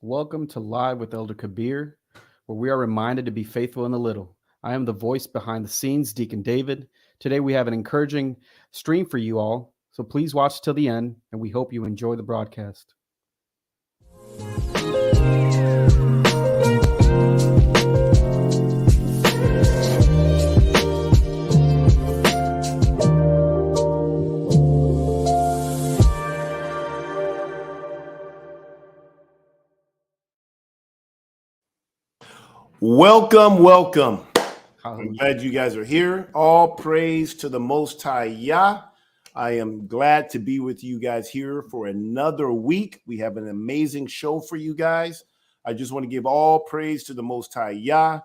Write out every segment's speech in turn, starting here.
Welcome to Live with Elder Kabir, where we are reminded to be faithful in the little. I am the voice behind the scenes, Deacon David. Today we have an encouraging stream for you all, so please watch till the end, and we hope you enjoy the broadcast. Welcome, welcome. I'm Hallelujah. glad you guys are here. All praise to the Most High Yah. I am glad to be with you guys here for another week. We have an amazing show for you guys. I just want to give all praise to the Most High Yah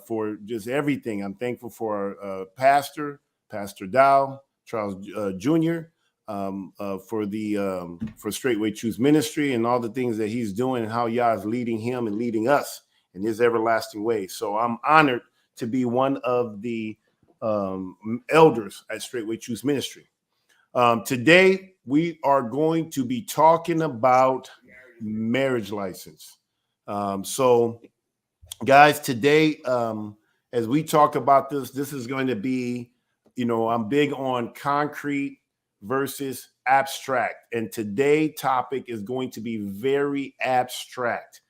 for just everything. I'm thankful for our Pastor Dow, Charles Jr., for Straightway Choose Ministry and all the things that he's doing and how Yah is leading him and leading us in his everlasting way. So I'm honored to be one of the elders at Straightway Choose Ministry. Today, we are going to be talking about marriage license. So, guys, today, as we talk about this is going to be, I'm big on concrete versus abstract. And today's topic is going to be very abstract.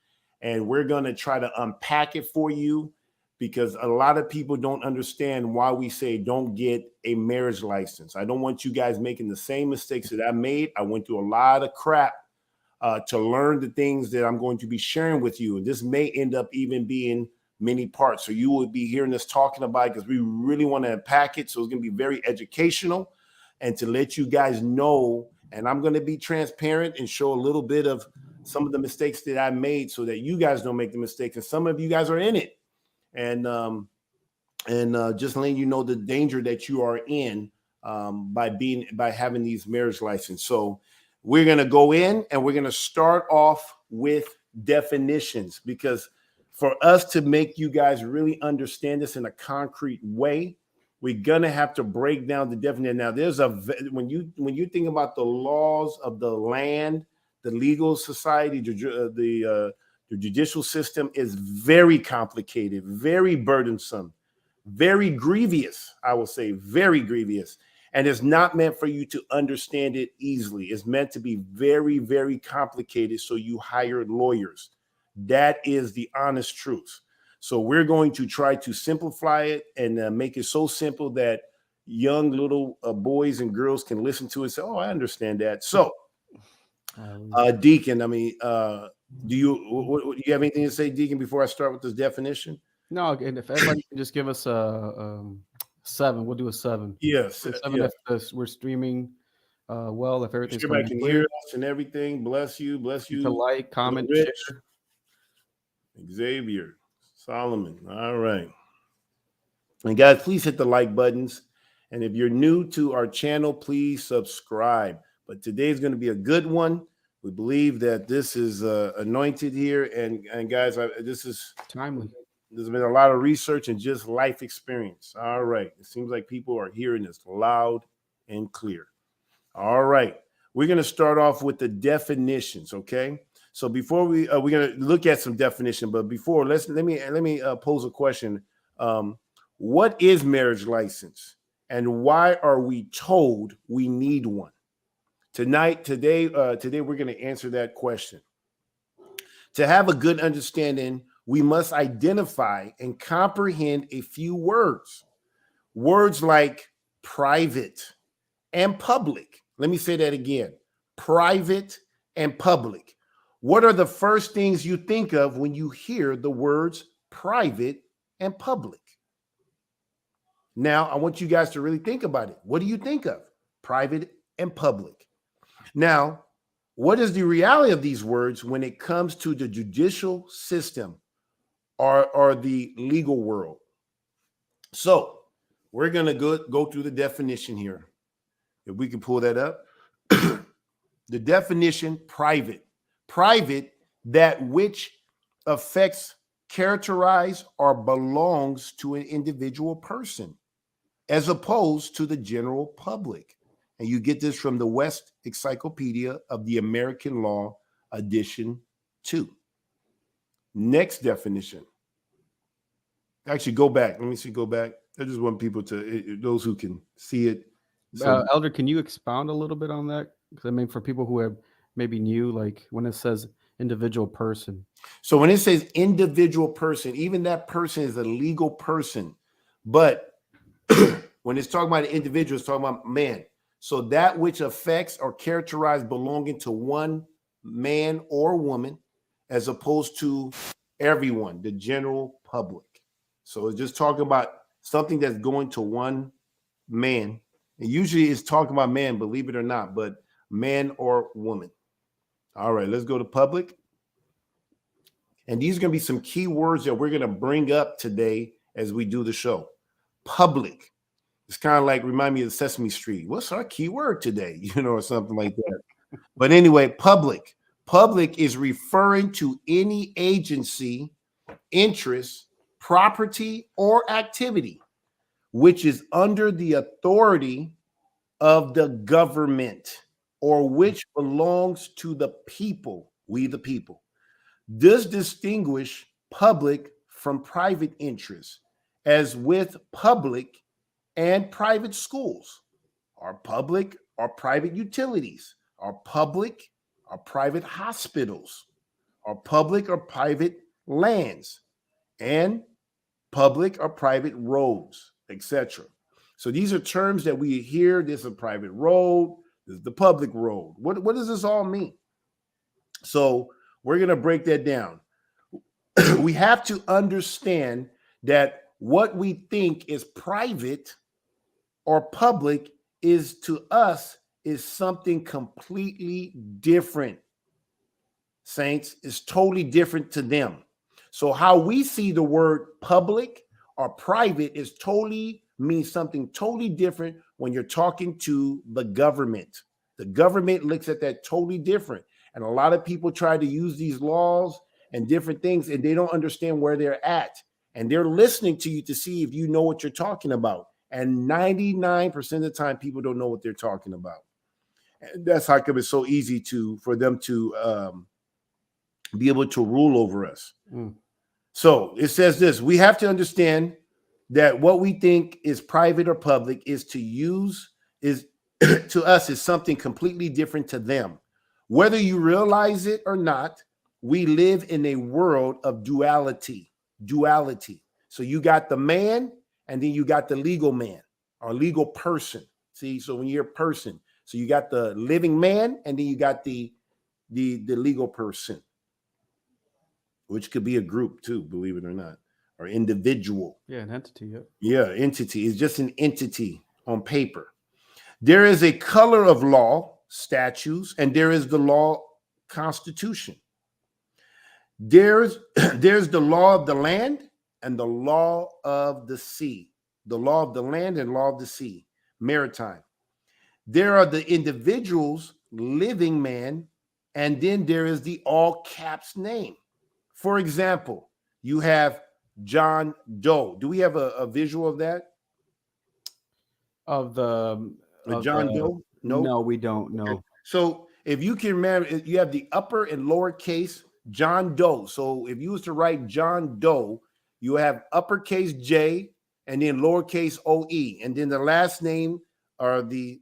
And we're going to try to unpack it for you because a lot of people don't understand why we say don't get a marriage license. I don't want you guys making the same mistakes that I made. I went through a lot of crap to learn the things that I'm going to be sharing with you. And this may end up even being many parts. So you will be hearing us talking about it because we really want to unpack it. So it's going to be very educational and to let you guys know. And I'm going to be transparent and show a little bit of some of the mistakes that I made so that you guys don't make the mistakes. And some of you guys are in it. And just letting you know the danger that you are in by having these marriage license. So we're going to go in and we're going to start off with definitions because for us to make you guys really understand this in a concrete way, we're going to have to break down the definition. Now, when you think about the laws of the land, the legal society, the judicial system is very complicated, very burdensome, very grievous. I will say very grievous. And it's not meant for you to understand it easily. It's meant to be very, very complicated. So you hire lawyers. That is the honest truth. So we're going to try to simplify it and make it so simple that young little boys and girls can listen to it and say, oh, I understand that. So, Deacon, do you have anything to say, Deacon, before I start with this definition? No, and if everybody can just give us a 7, we'll do a 7. Yes. 7 if we're streaming well, if everything's Everybody coming can clear. hear us and everything. Bless you. To like, comment, Rich, share. Xavier, Solomon. All right. And guys, please hit the like buttons. And if you're new to our channel, please subscribe. But today's going to be a good one. We believe that this is anointed here. And guys, this is Timely. There's been a lot of research and just life experience. All right. It seems like people are hearing this loud and clear. All right. We're going to start off with the definitions, okay? So before we're going to look at some definition, but before let me pose a question. What is marriage license and why are we told we need one? Today we're going to answer that question. To have a good understanding, we must identify and comprehend a few words. Words like private and public. Let me say that again. Private and public. What are the first things you think of when you hear the words private and public? Now, I want you guys to really think about it. What do you think of? Private and public. Now, what is the reality of these words when it comes to the judicial system or the legal world? So we're going to go through the definition here. If we can pull that up. The definition, private. Private, that which affects, characterize, or belongs to an individual person, as opposed to the general public. And you get this from the West Encyclopedia of the American Law, edition 2. Next definition. Actually, go back. Let me see. Go back. I just want people to, those who can see it. So, Elder, can you expound a little bit on that? Because I mean, for people who are maybe new, like when it says individual person. so when it says individual person, even that person is a legal person. But when it's talking about an individual, it's talking about man. So that which affects or characterized belonging to one man or woman, as opposed to everyone, the general public. So it's just talking about something that's going to one man. And usually it's talking about man, believe it or not, but man or woman. All right, let's go to public. And these are going to be some key words that we're going to bring up today as we do the show. Public. It's kind of like, remind me of Sesame Street. What's our key word today? Or something like that. But anyway, public. Public is referring to any agency, interest, property, or activity which is under the authority of the government or which belongs to the people, we the people. This distinguish public from private interests, as with public and private schools, are public or private utilities, are public or private hospitals, are public or private lands, and public or private roads, etc. So these are terms that we hear. This is a private road, this is the public road. What does this all mean? So we're going to break that down. We have to understand that what we think is private or public is to us is something completely different. Saints, is totally different to them. So how we see the word public or private is totally means something totally different when you're talking to the government. The government looks at that totally different. And a lot of people try to use these laws and different things, and they don't understand where they're at. And they're listening to you to see if you know what you're talking about. And 99% of the time, people don't know what they're talking about. And that's how come it's so easy for them to be able to rule over us. So it says this: we have to understand that what we think is private or public is to us is something completely different to them. Whether you realize it or not, we live in a world of duality. So you got the man, and then you got the legal man or legal person. See, so when you're a person, so you got the living man, and then you got the legal person, which could be a group too, believe it or not, or individual. Yeah, an entity. Yep. Yeah, entity is just an entity on paper. There is a color of law, statutes, and there is the law constitution. There's the law of the land and the law of the sea. The law of the land and law of the sea, maritime. There are the individuals, living man, and then there is the all caps name. For example, you have John Doe. Do we have a visual of that? Of John Doe? No, we don't. No. Okay. So if you can remember, you have the upper and lowercase John Doe. So if you was to write John Doe, you have uppercase J and then lowercase OE, and then the last name or the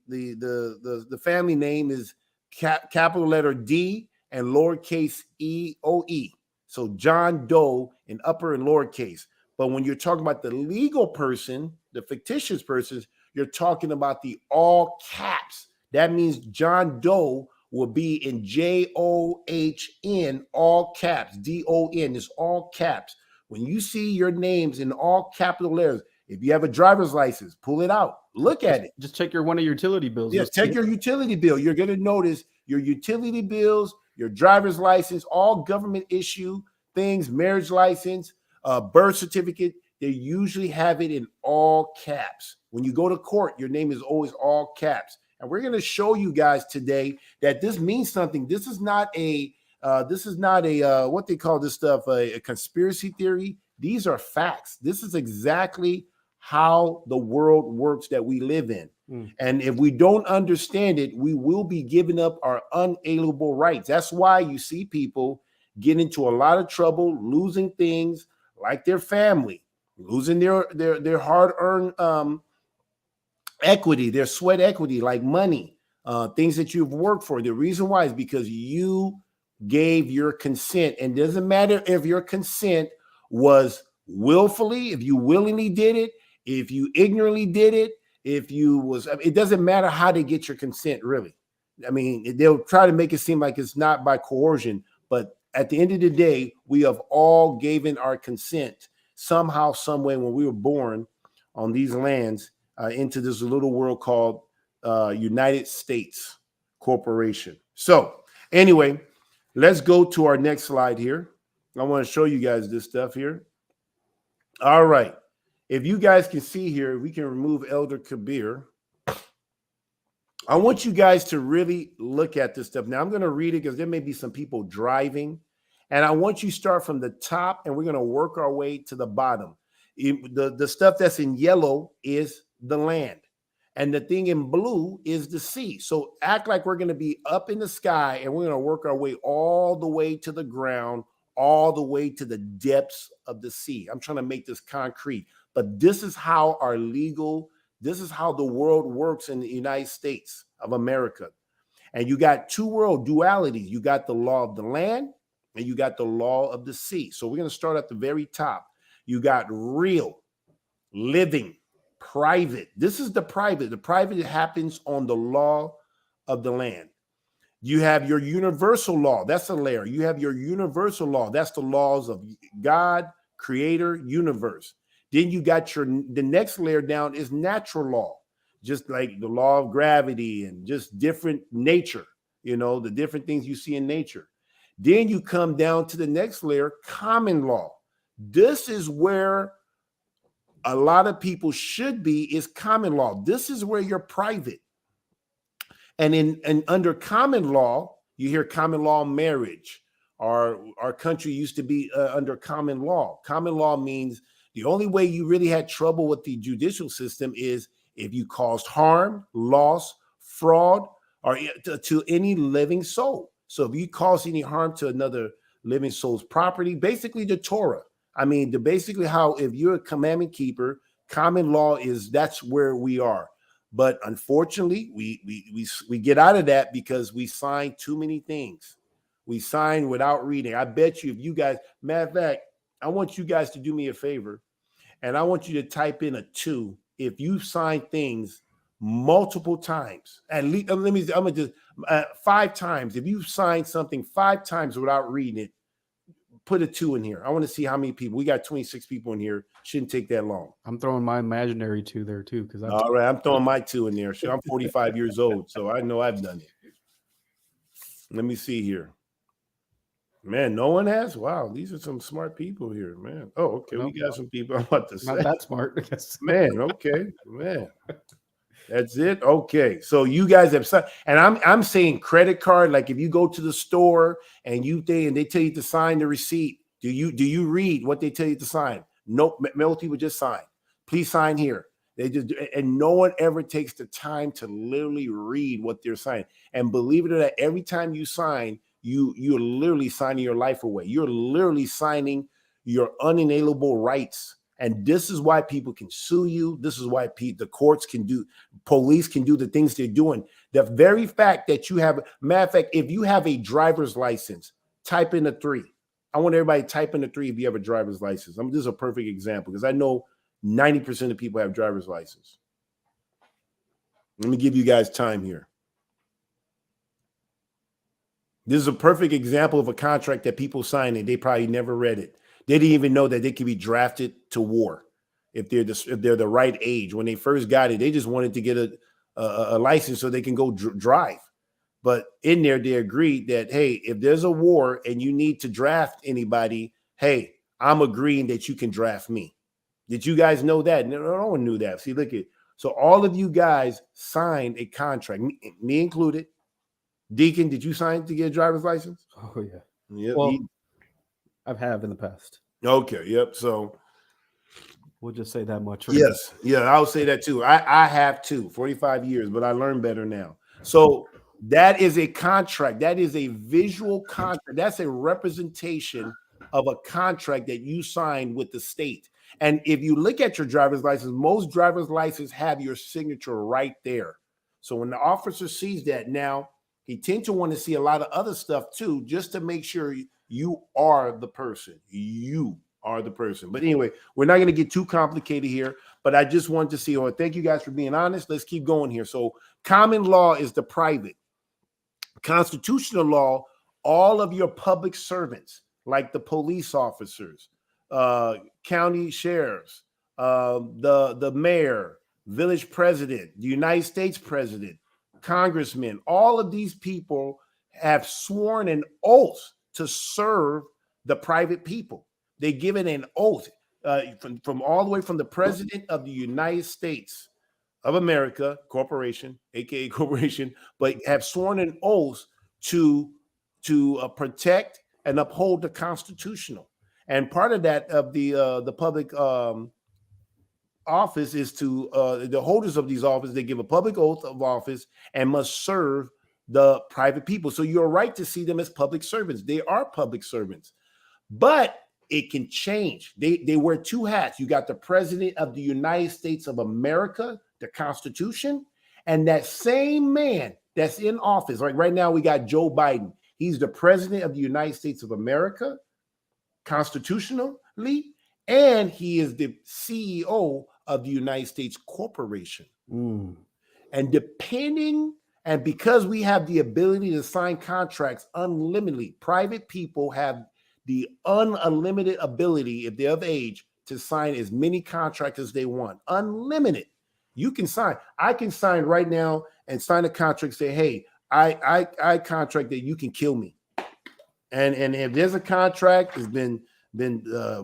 family name is capital letter D and lowercase EOE. So John Doe in upper and lowercase. But when you're talking about the legal person, the fictitious persons, you're talking about the all caps. That means John Doe will be in JOHN, all caps. DON is all caps. When you see your names in all capital letters, if you have a driver's license, pull it out. Look at it. Just check one of your utility bills. Yes, check your utility bill. You're going to notice your utility bills, your driver's license, all government issue things, marriage license, birth certificate, they usually have it in all caps. When you go to court, your name is always all caps. And we're going to show you guys today that this means something. This is not a what they call this stuff, a conspiracy theory. These are facts. This is exactly how the world works that we live in. And if we don't understand it, we will be giving up our unalienable rights. That's why you see people get into a lot of trouble, losing things like their family, losing their hard-earned equity, their sweat equity, like money, things that you've worked for. The reason why is because you gave your consent. And it doesn't matter if your consent was willfully, if you willingly did it, if you ignorantly did it, if you was, it doesn't matter how they get your consent, really. I mean, they'll try to make it seem like it's not by coercion, but at the end of the day, we have all given our consent somehow, some way when we were born on these lands into this little world called United States Corporation. So anyway, let's go to our next slide here. I want to show you guys this stuff here. All right. If you guys can see here, we can remove Elder Kabir. I want you guys to really look at this stuff. Now, I'm going to read it because there may be some people driving. And I want you to start from the top, and we're going to work our way to the bottom. The stuff that's in yellow is the land. And the thing in blue is the sea. So act like we're going to be up in the sky, and we're going to work our way all the way to the ground, all the way to the depths of the sea. I'm trying to make this concrete. But this is how this is how the world works in the United States of America. And you got two world dualities. You got the law of the land, and you got the law of the sea. So we're going to start at the very top. You got real, living, private. This is the private. The private happens on the law of the land. You have your universal law. That's a layer. You have your universal law. That's the laws of God, creator, universe. Then you got the next layer down is natural law, just like the law of gravity and just different nature, the different things you see in nature. Then you come down to the next layer, common law. This is where a lot of people should be, is common law. This is where you're private. And under common law, you hear common law marriage. Our country used to be under common law. Common law means the only way you really had trouble with the judicial system is if you caused harm, loss, fraud, or to any living soul. So if you cause any harm to another living soul's property, basically the Torah. I mean, basically how if you're a commandment keeper, common law that's where we are. But unfortunately, we get out of that because we sign too many things. We sign without reading. I bet you if you guys, matter of fact, I want you guys to do me a favor, and I want you to type in a 2 if you sign things multiple times. At least, I'm gonna just 5 times. If you sign something 5 times without reading it, put a 2 in here. I want to see how many people. We got 26 people in here. Shouldn't take that long. I'm throwing my imaginary 2 there too, because all right, I'm throwing my 2 in there. I'm 45 years old, so I know I've done it. Let me see here. Man, no one has. Wow, these are some smart people here, man. Oh, okay, we got some people. I'm about to say not that smart, I guess. Man. Okay, man. That's it. Okay, so you guys have signed, and I'm saying credit card. Like if you go to the store and they tell you to sign the receipt, do you read what they tell you to sign? Nope. Most people just sign. Please sign here. They just, and no one ever takes the time to literally read what they're signing. And believe it or not, every time you sign, you're literally signing your life away. You're literally signing your unalienable rights. And this is why people can sue you. This is why the courts can do, police can do the things they're doing. The very fact that you have, matter of fact, if you have a driver's license, type in a 3. I want everybody to type in a 3 if you have a driver's license. This is a perfect example because I know 90% of people have driver's license. Let me give you guys time here. This is a perfect example of a contract that people sign and they probably never read it. They didn't even know that they could be drafted to war if they're the right age. When they first got it, they just wanted to get a license so they can go drive. But in there, they agreed that, hey, if there's a war and you need to draft anybody, hey, I'm agreeing that you can draft me. Did you guys know that? No one knew that. See, look at, so all of you guys signed a contract, me included. Deacon, did you sign to get a driver's license? Oh yeah. Yep. Well, I've in the past. Okay. Yep. So we'll just say that much. Right? Yes. Yeah, I'll say that too. I have too, 45 years, but I learned better now. So That is a contract. That is a visual contract. That's a representation of a contract that you signed with the state. And if you look at your driver's license, most driver's licenses have your signature right there. So when the officer sees that, now he tends to want to see a lot of other stuff too, just to make sure you are the person. You are the person. But anyway, we're not going to get too complicated here. But I just wanted to see. Oh, thank you guys for being honest. Let's keep going here. So common law is the private. Constitutional law, all of your public servants, like the police officers, county sheriffs, the mayor, village president, the United States president, congressmen, all of these people have sworn an oath to serve the private people. They give it an oath from all the way from the president of the United States of America, corporation, aka corporation, but have sworn an oath to protect and uphold the constitutional. And part of that of the public office is to the holders of these offices. They give a public oath of office and must serve the private people. So you're right to see them as public servants. They are public servants, but it can change. They wear two hats. You got the president of the United States of America, the Constitution, and that same man that's in office. Like right now, we got Joe Biden. He's the president of the United States of America, constitutionally, and he is the CEO of the United States Corporation. And because we have the ability to sign contracts unlimitedly, private people have the unlimited ability, if they're of age, to sign as many contracts as they want. Unlimited. You can sign. I can sign right now and sign a contract, say, hey, I contract that you can kill me. And if there's a contract that's been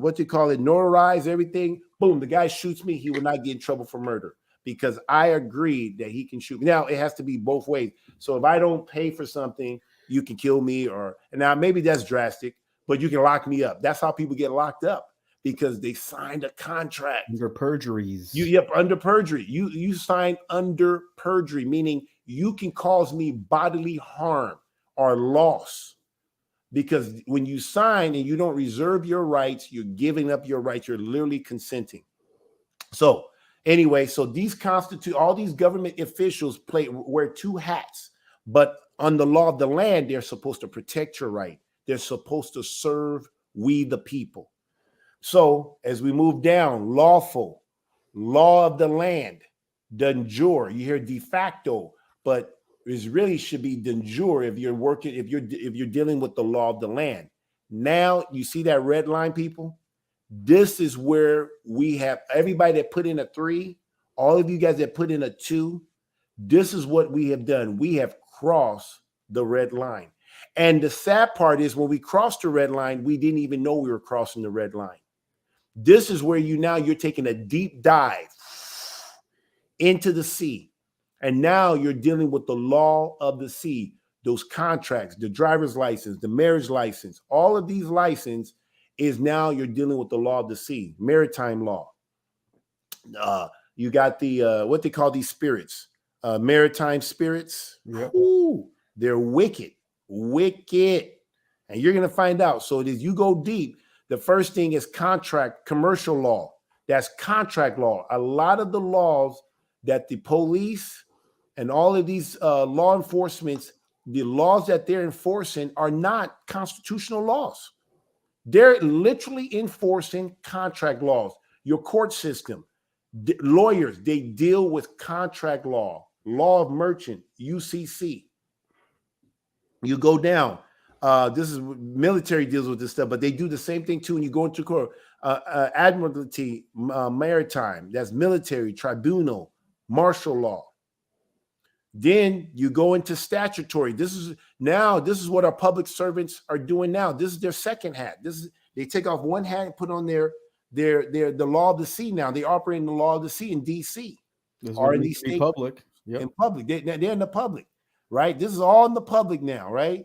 what you call it, notarized, everything, boom, the guy shoots me, he will not get in trouble for murder because I agreed that he can shoot me. Now it has to be both ways. So if I don't pay for something, you can kill me, and now maybe that's drastic, but you can lock me up. That's how people get locked up, because they signed a contract under perjuries. Under perjury. You sign under perjury, meaning you can cause me bodily harm or loss. Because when you sign and you don't reserve your rights, you're giving up your rights. You're literally consenting. So anyway, so all these government officials wear two hats, but on the law of the land, they're supposed to protect your right. They're supposed to serve we the people. So as we move down, lawful, law of the land, de jure. You hear de facto, but it really should be de jure if you're dealing with the law of the land. Now you see that red line, people. This is where we have everybody that put in a 3, all of you guys that put in a 2. This is what we have done. We have crossed the red line. And the sad part is when we crossed the red line, we didn't even know we were crossing the red line. This is where you're taking a deep dive into the sea. And now you're dealing with the law of the sea, those contracts, the driver's license, the marriage license, all of these licenses is now you're dealing with the law of the sea, maritime law. You got the, what they call these spirits, maritime spirits. Yep. Ooh, they're wicked. And you're going to find out. So as you go deep, the first thing is commercial law. That's contract law. A lot of the laws that the police and all of these law enforcement, the laws that they're enforcing are not constitutional laws. They're literally enforcing contract laws. Your court system, lawyers, they deal with contract law, law of merchant, UCC. You go down. This is military deals with this stuff, but they do the same thing too. When you go into court, admiralty, maritime, that's military, tribunal, martial law. Then you go into statutory. This is what our public servants are doing now. This is their second hat. They take off one hat and put on the law of the sea. Now they operate in the law of the sea in DC or in these states. Public. Yep. In public. They're in the public, right? This is all in the public now, right?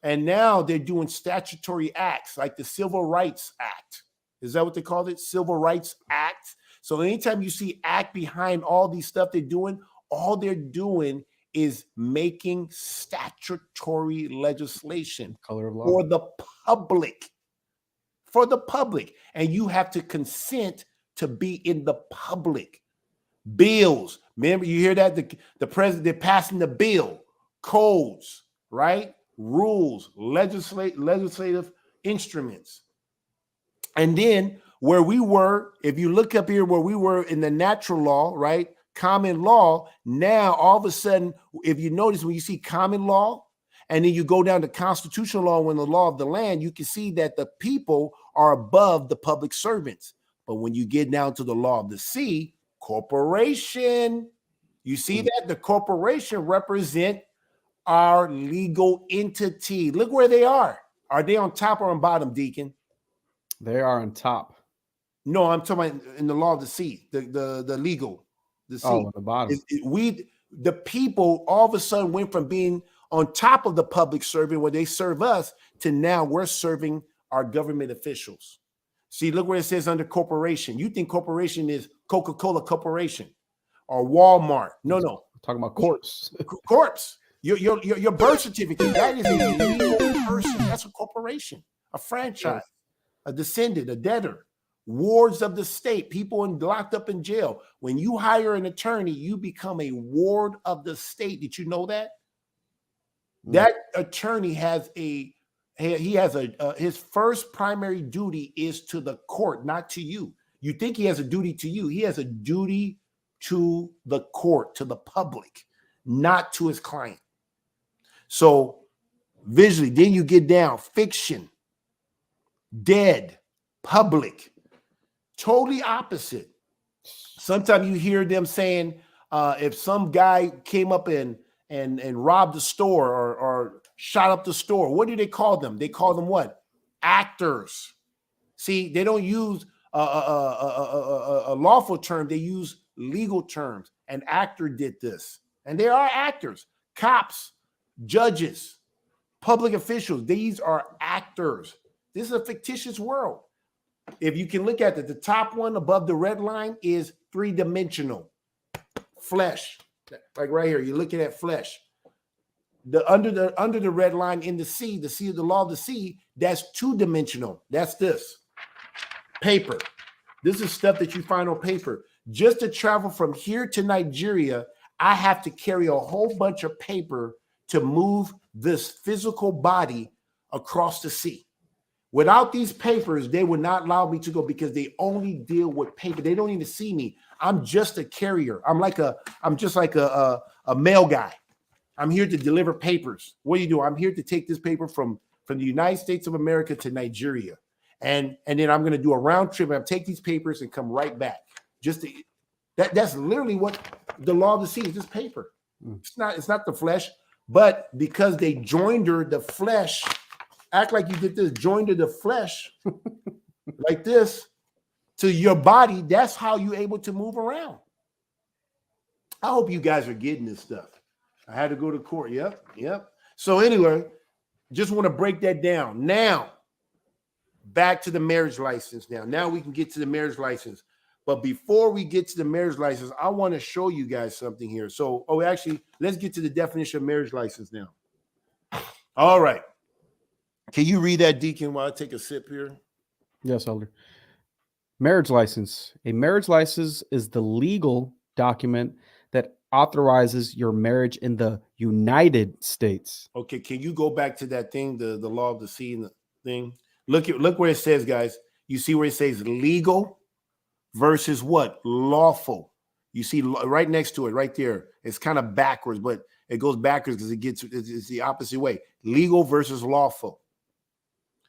And now they're doing statutory acts like the Civil Rights Act. Is that what they call it? Civil Rights Act. So anytime you see act behind all these stuff they're doing, all they're doing is making statutory legislation Color of law. for the public. For the public. And you have to consent to be in the public. Bills. Remember, you hear that? The president, they're passing the bill, codes, right? Rules, legislative instruments. And then where we were, if you look up here where we were in the natural law, right? Common law, now all of a sudden, if you notice when you see common law, and then you go down to constitutional law when the law of the land, you can see that the people are above the public servants. But when you get down to the law of the sea, corporation, you see that the corporation represent our legal entity. Look where they are. Are they on top or on bottom, Deacon? They are on top. No, I'm talking about in the law of the sea, the legal, the sea. Oh, on the bottom. The people all of a sudden went from being on top of the public servant where they serve us to now we're serving our government officials. See, look where it says under corporation. You think corporation is Coca-Cola Corporation or Walmart. No. We're talking about corpse. Corpse. Your birth certificate, that is a legal person. That's a corporation, a franchise, a descendant, a debtor, wards of the state, people locked up in jail. When you hire an attorney, you become a ward of the state. Did you know that? That attorney has his first primary duty is to the court, not to you. You think he has a duty to you. He has a duty to the court, to the public, not to his client. So visually, then you get down, fiction, dead, public, totally opposite. Sometimes you hear them saying, if some guy came up and robbed the store or shot up the store, what do they call them? They call them what? Actors. See, they don't use a lawful term. They use legal terms. An actor did this. And they are actors. Cops, judges, public officials. These are actors. This is a fictitious world. If you can look at it, the top one above the red line is three-dimensional. Flesh. Like right here, you're looking at flesh. Under the red line in the sea of the law of the sea, that's two-dimensional. That's this. Paper. This is stuff that you find on paper. Just to travel from here to Nigeria, I have to carry a whole bunch of paper to move this physical body across the sea. Without these papers, they would not allow me to go because they only deal with paper. They don't even see me. I'm just a carrier. I'm just like a mail guy. I'm here to deliver papers. What do you do? I'm here to take this paper from the United States of America to Nigeria. And then I'm going to do a round trip and take these papers and come right back. That's literally what the law of the sea is, just paper. It's not the flesh, but because they joined the flesh, act like you did this, joined the flesh like this to your body. That's how you're able to move around. I hope you guys are getting this stuff. I had to go to court. Yep. So anyway, just want to break that down. Now, back to the marriage license. Now we can get to the marriage license. But before we get to the marriage license, I want to show you guys something here. So, actually, let's get to the definition of marriage license now. All right. Can you read that, Deacon, while I take a sip here? Yes, Elder. Marriage license. A marriage license is the legal document that authorizes your marriage in the United States. Okay, can you go back to that thing, the law of the sea and the thing? Look where it says, guys. You see where it says legal versus what? Lawful. You see right next to it, right there. It's kind of backwards, but it goes backwards because it's the opposite way. Legal versus lawful.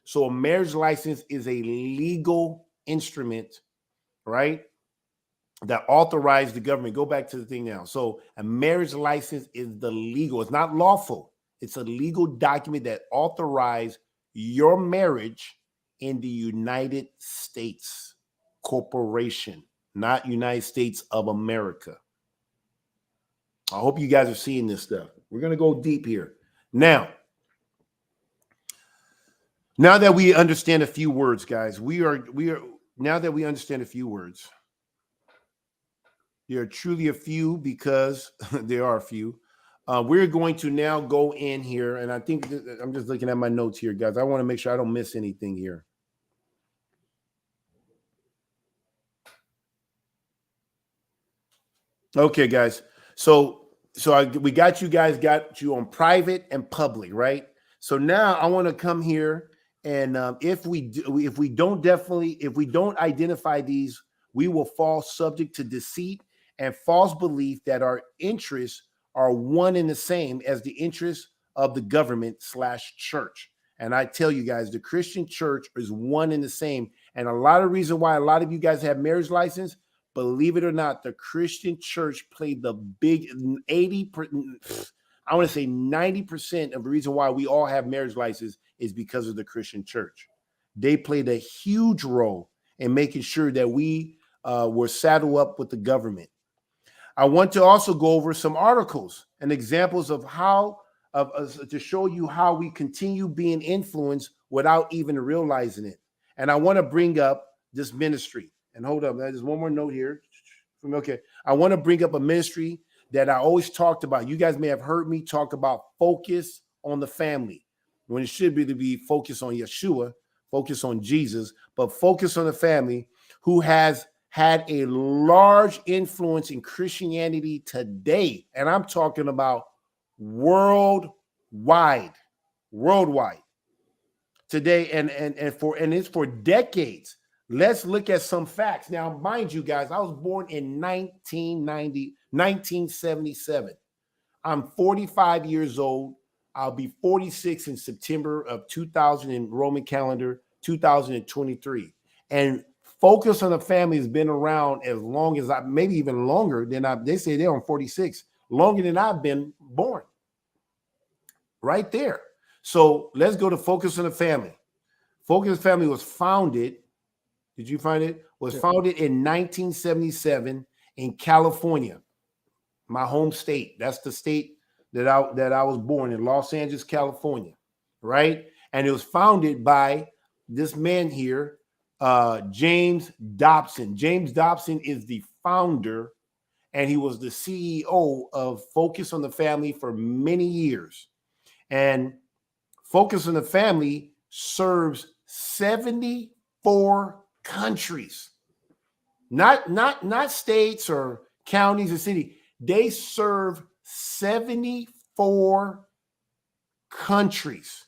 So a marriage license is a legal instrument, right, that authorizes the government. Go back to the thing now. So a marriage license is the legal. It's not lawful. It's a legal document that authorizes your marriage in the United States corporation, not United States of America. I hope you guys are seeing this stuff. We're going to go deep here. Now that we understand a few words, guys, now that we understand a few words, there are truly a few because there are a few. We're going to now go in here, and I think I'm just looking at my notes here, guys. I want to make sure I don't miss anything here. Okay, guys. We got you on private and public, right? So now I want to come here, and if we don't identify these, we will fall subject to deceit and false belief that our interests are one and the same as the interests of the government/church. And I tell you guys, the Christian church is one and the same. And a lot of reason why a lot of you guys have marriage license, believe it or not, the Christian church played the big 80%, I want to say 90% of the reason why we all have marriage license is because of the Christian church. They played a huge role in making sure that we were saddled up with the government. I want to also go over some articles and examples of how to show you how we continue being influenced without even realizing it. And I want to bring up this ministry. And hold up, there's one more note here. Okay, I want to bring up a ministry that I always talked about. You guys may have heard me talk about focus on the family, when it should be focus on Yeshua, focus on Jesus, but focus on the family, who has had a large influence in Christianity today. And I'm talking about worldwide today. And it's for decades. Let's look at some facts. Now, mind you guys, I was born in 1977. I'm 45 years old. I'll be 46 in September of 2000 in Roman calendar, 2023. And focus on the family has been around as long as maybe even longer than they say they're on 46, longer than I've been born. Right there. So let's go to focus on the family. Focus on the family was founded. Did you find it? Was founded in 1977 in California, my home state. That's the state that I was born in, Los Angeles, California, right? And it was founded by this man here, James Dobson. James Dobson is the founder, and he was the CEO of Focus on the Family for many years. And Focus on the Family serves 74 countries, not states or counties or city. They serve 74 countries.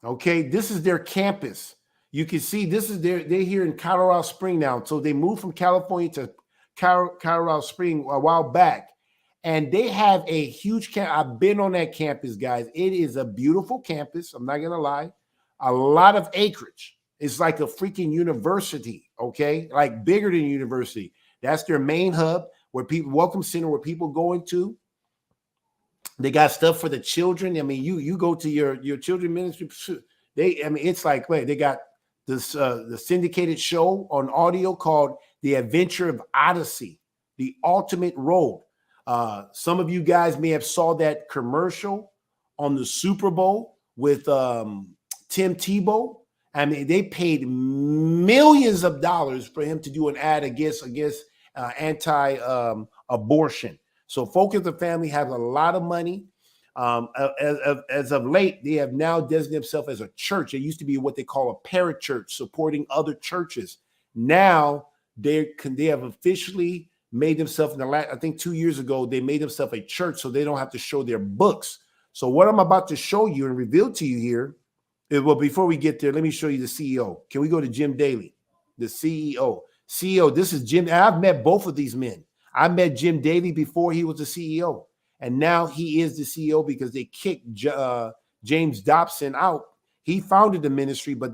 Okay, this is their campus. You can see this is they're here in Colorado Springs now. So they moved from California to Colorado Springs a while back, and they have a huge camp. I've been on that campus, guys. It is a beautiful campus. I'm not gonna lie. A lot of acreage. It's like a freaking university, okay? Like bigger than a university. That's their main hub, where people welcome center, where people go into. They got stuff for the children. I mean, you go to your children ministry. It's like, wait, they got this the syndicated show on audio called The Adventure of Odyssey, The Ultimate Road. Some of you guys may have saw that commercial on the Super Bowl with Tim Tebow. I mean, they paid millions of dollars for him to do an ad against anti-abortion. So Focus on the Family has a lot of money. As of late, they have now designated themselves as a church. It used to be what they call a parachurch, supporting other churches. Now they have officially made themselves, I think 2 years ago, they made themselves a church, so they don't have to show their books. So what I'm about to show you and reveal to you here, well, before we get there, let me show you the CEO. Can we go to Jim Daly, the CEO? CEO, this is Jim. I've met both of these men. I met Jim Daly before he was the CEO, and now he is the CEO because they kicked James Dobson out. He founded the ministry, but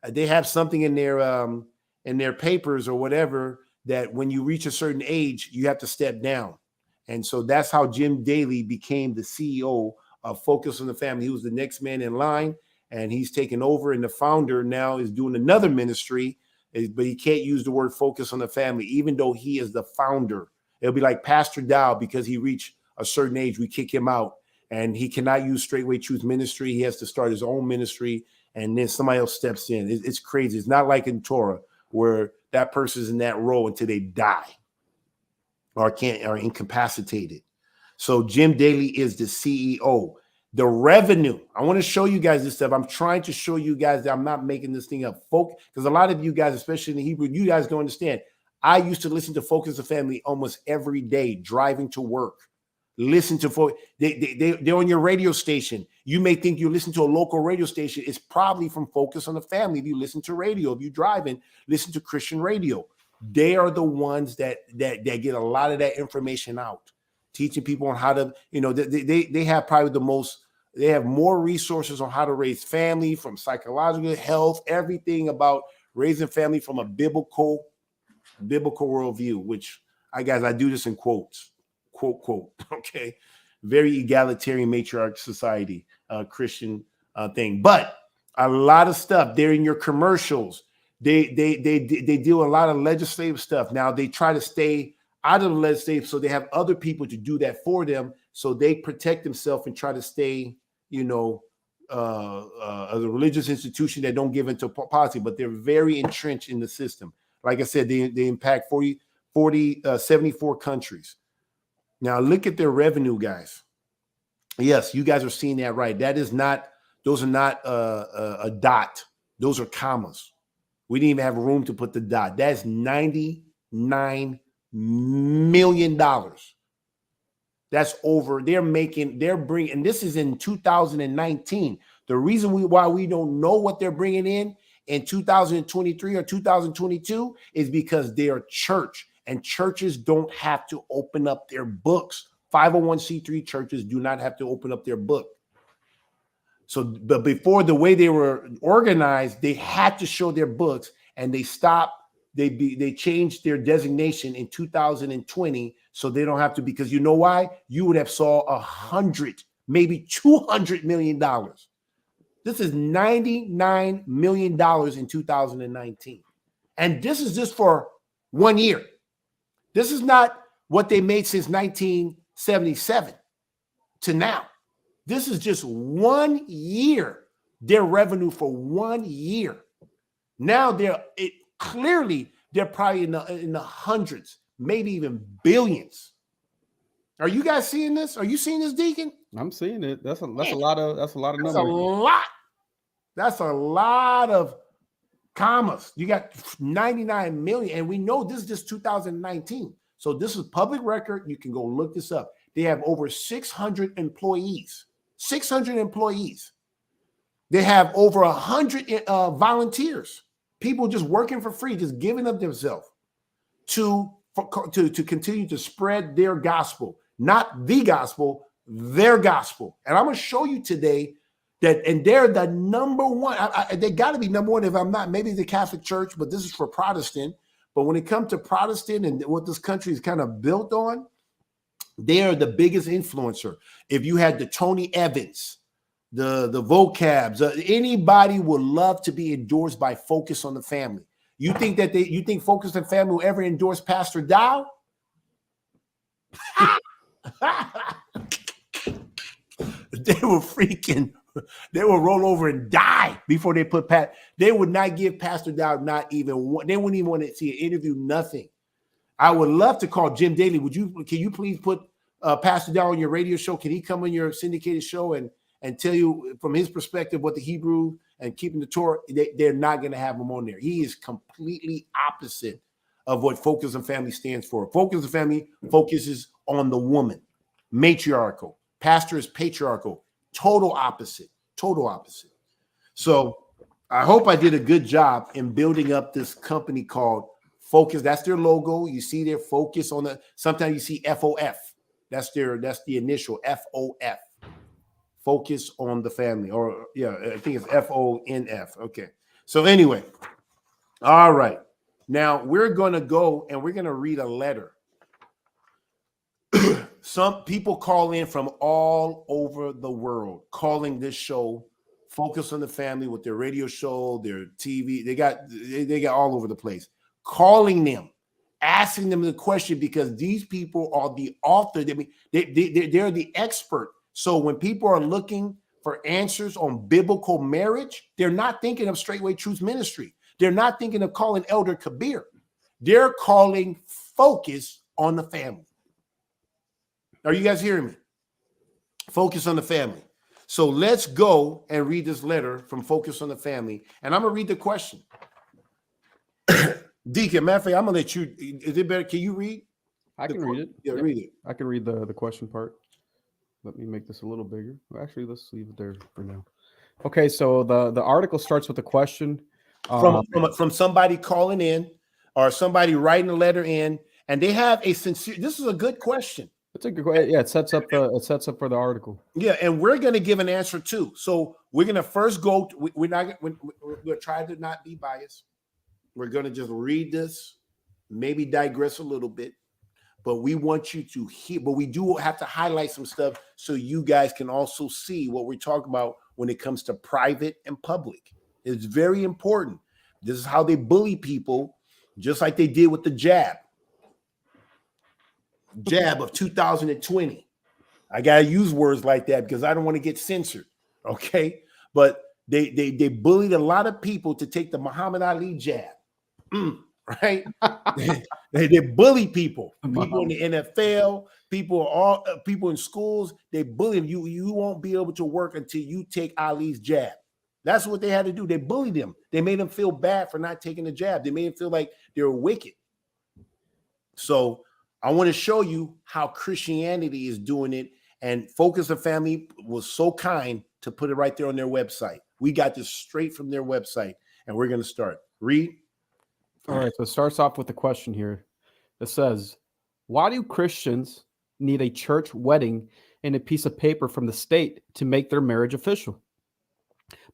they have something in their papers or whatever that when you reach a certain age, you have to step down. And so that's how Jim Daly became the CEO of Focus on the Family. He was the next man in line, and he's taken over, and the founder now is doing another ministry, but he can't use the word focus on the family, even though he is the founder. It'll be like Pastor Dow, because he reached a certain age, we kick him out, and he cannot use Straightway Truth Ministry. He has to start his own ministry, and then somebody else steps in. It's crazy. It's not like in Torah where that person's in that role until they die or are incapacitated. So Jim Daly is the CEO. The revenue, I want to show you guys this stuff. I'm trying to show you guys that I'm not making this thing up, folks, because a lot of you guys, especially in the Hebrew, you guys don't understand. I used to listen to Focus the Family almost every day driving to work. Listen to folks. They're on your radio station. You may think you listen to a local radio station. It's probably from Focus on the Family. If you listen to radio, if you're driving, listen to Christian radio. They are the ones that get a lot of that information out, teaching people on how to, they have probably they have more resources on how to raise family, from psychological health, everything about raising family from a biblical worldview, which I do this in quotes. Quote, okay, very egalitarian matriarch society, Christian thing, but a lot of stuff. They're in your commercials. They do a lot of legislative stuff. Now they try to stay out of the legislative, so they have other people to do that for them. So they protect themselves and try to stay, a religious institution that don't give into policy, but they're very entrenched in the system. Like I said, they impact 74 countries. Now look at their revenue, guys. Yes, you guys are seeing that right. Those are not a dot. Those are commas. We didn't even have room to put the dot. That's $99 million. That's over. They're bringing, and this is in 2019. The reason why we don't know what they're bringing in 2023 or 2022 is because they are church. And churches don't have to open up their books. 501c3 churches do not have to open up their book. So, but before, the way they were organized, they had to show their books, and they stopped. They changed their designation in 2020, so they don't have to, because you know why? You would have saw $100, maybe $200 million. This is $99 million in 2019, and this is just for 1 year. This is not what they made since 1977 to now. This is just 1 year, their revenue for 1 year. Now they're probably in the hundreds, maybe even billions. Are you guys seeing this? Are you seeing this, Deacon? I'm seeing it. That's a lot of numbers. That's a lot of commas. You got 99 million, and we know this is just 2019. So this is public record. You can go look this up. They have over 600 employees. 600 employees. They have over 100 volunteers. People just working for free, just giving up themselves to continue to spread their gospel. Not the gospel, their gospel. And I'm going to show you today and they're the number one. They got to be number one. If I'm not, maybe the Catholic Church, but this is for Protestant. But when it comes to Protestant and what this country is kind of built on, they are the biggest influencer. If you had the Tony Evans, the vocabs, anybody would love to be endorsed by Focus on the Family. You think Focus on the Family will ever endorse Pastor Dow? They will roll over and die before they put They would not give Pastor Dow not even one. They wouldn't even want to see an interview, nothing. I would love to call Jim Daly. Can you please put Pastor Dow on your radio show? Can he come on your syndicated show and tell you from his perspective what the Hebrew and keeping the Torah? They're not going to have him on there. He is completely opposite of what Focus on Family stands for. Focus on Family focuses on the woman, matriarchal. Pastor is patriarchal. Total opposite. So I hope I did a good job in building up this company called Focus. That's their logo. You see their Focus on the. Sometimes you see FOF. That's the initial FOF. Focus on the Family, or I think it's FONF. Okay. So anyway, all right. Now we're going to go and we're going to read a letter. Some people call in from all over the world, calling this show Focus on the Family with their radio show, their TV. They got all over the place, calling them, asking them the question, because these people are the author. They're the expert. So when people are looking for answers on biblical marriage, they're not thinking of Straightway Truth Ministry. They're not thinking of calling Elder Kabir. They're calling Focus on the Family. Are you guys hearing me? Focus on the family. So let's go and read this letter from Focus on the Family. And I'm going to read the question. Deacon, matter of fact, I'm going to let you. Is it better? Can you read? I can read it. Yeah, read it. I can read the question part. Let me make this a little bigger. Well, actually, let's leave it there for now. Okay, so the article starts with a question From somebody calling in or somebody writing a letter in, and they have a sincere. This is a good question. It's a good question. Yeah, it sets up for the article. Yeah, and we're going to give an answer too. So we're going to first go. We're not. We're trying to not be biased. We're going to just read this, maybe digress a little bit, but we want you to hear. But we do have to highlight some stuff so you guys can also see what we're talking about when it comes to private and public. It's very important. This is how they bully people, just like they did with the jab of 2020. I gotta use words like that because I don't want to get censored. Okay, but they bullied a lot of people to take the Muhammad Ali jab. Right? they bully people in the NFL, people in schools. They bully them. You won't be able to work until you take Ali's jab. That's what they had to do. They bullied them. They made them feel bad for not taking the jab. They made them feel like they were wicked. So I want to show you how Christianity is doing it. And Focus on Family was so kind to put it right there on their website. We got this straight from their website, and we're going to start. Read. All right, so it starts off with a question here. It says, why do Christians need a church wedding and a piece of paper from the state to make their marriage official?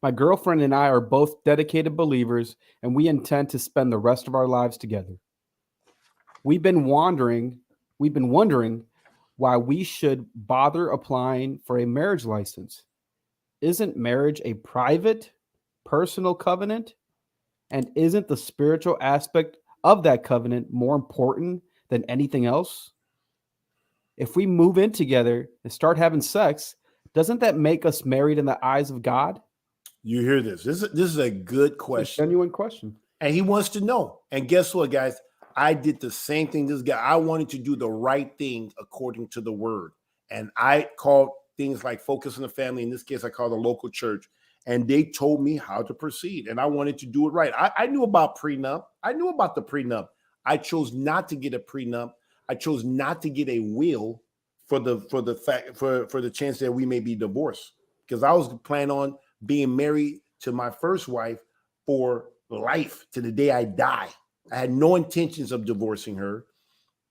My girlfriend and I are both dedicated believers, and we intend to spend the rest of our lives together. We've been wondering why we should bother applying for a marriage license. Isn't marriage a private, personal covenant? And isn't the spiritual aspect of that covenant more important than anything else? If we move in together and start having sex, doesn't that make us married in the eyes of God? You hear this. This is a good question. It's a genuine question. And he wants to know. And guess what, guys? I did the same thing. This guy, I wanted to do the right thing according to the word. And I called things like Focus on the Family. In this case, I called the local church. And they told me how to proceed. And I wanted to do it right. I knew about prenup. I knew about the prenup. I chose not to get a prenup. I chose not to get a will for the chance that we may be divorced. Because I was planning on being married to my first wife for life to the day I die. I had no intentions of divorcing her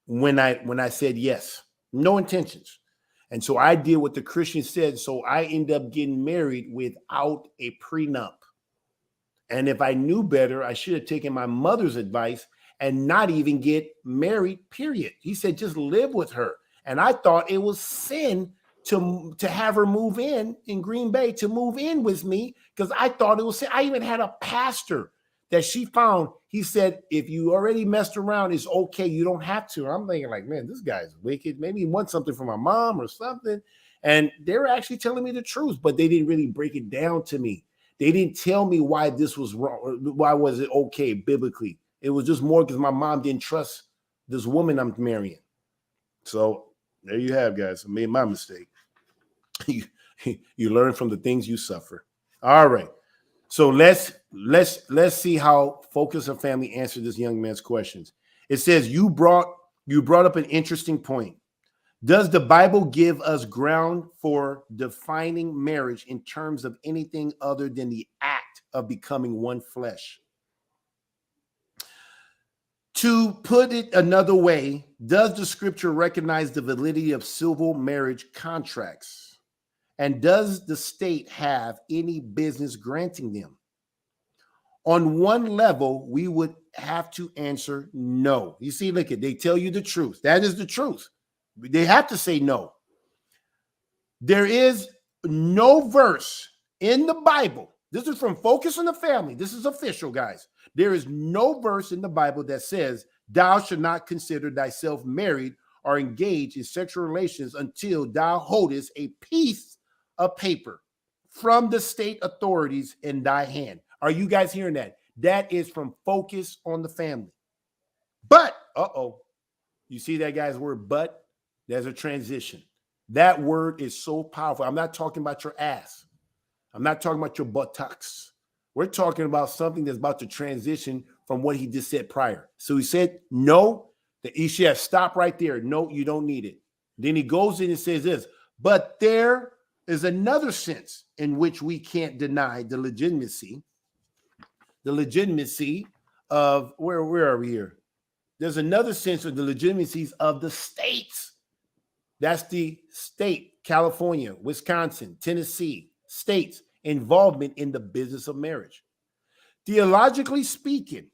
when I said yes. No intentions. And so I did what the Christian said. So I ended up getting married without a prenup. And if I knew better, I should have taken my mother's advice and not even get married, period. He said, just live with her. And I thought it was sin to have her move in Green Bay, to move in with me, because I thought it was sin. I even had a pastor that she found. He said, if you already messed around, it's okay. You don't have to. I'm thinking like, man, this guy's wicked. Maybe he wants something from my mom or something. And they were actually telling me the truth, but they didn't really break it down to me. They didn't tell me why this was wrong. Why was it okay biblically? It was just more because my mom didn't trust this woman I'm marrying. So there you have, guys. I made my mistake. You learn from the things you suffer. All right. So let's see how Focus on Family answered this young man's questions. It says you brought up an interesting point. Does the Bible give us ground for defining marriage in terms of anything other than the act of becoming one flesh? To put it another way, does the scripture recognize the validity of civil marriage contracts? And does the state have any business granting them? On one level, we would have to answer no. You see, look at, they tell you the truth. That is the truth. They have to say no. There is no verse in the Bible. This is from Focus on the Family. This is official, guys. There is no verse in the Bible that says, thou should not consider thyself married or engaged in sexual relations until thou holdest a piece of paper from the state authorities in thy hand. Are you guys hearing that? That is from Focus on the Family. But, you see that, guy's word, but? There's a transition. That word is so powerful. I'm not talking about your ass. I'm not talking about your buttocks. We're talking about something that's about to transition from what he just said prior. So he said, no, the Ishef, stop right there. No, you don't need it. Then he goes in and says this, but there is another sense in which we can't deny the legitimacy of, where are we here? There's another sense of the legitimacies of the states. That's the state, California, Wisconsin, Tennessee, states' involvement in the business of marriage. Theologically speaking,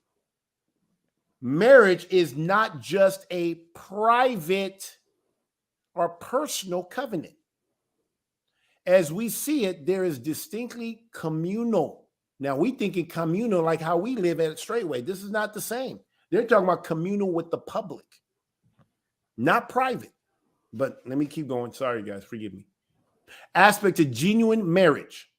marriage is not just a private or personal covenant. As we see it, there is distinctly communal. Now, we think in communal like how we live at Straightway. This is not the same. They're talking about communal with the public, not private. But let me keep going. Sorry, guys. Forgive me. Aspect of genuine marriage.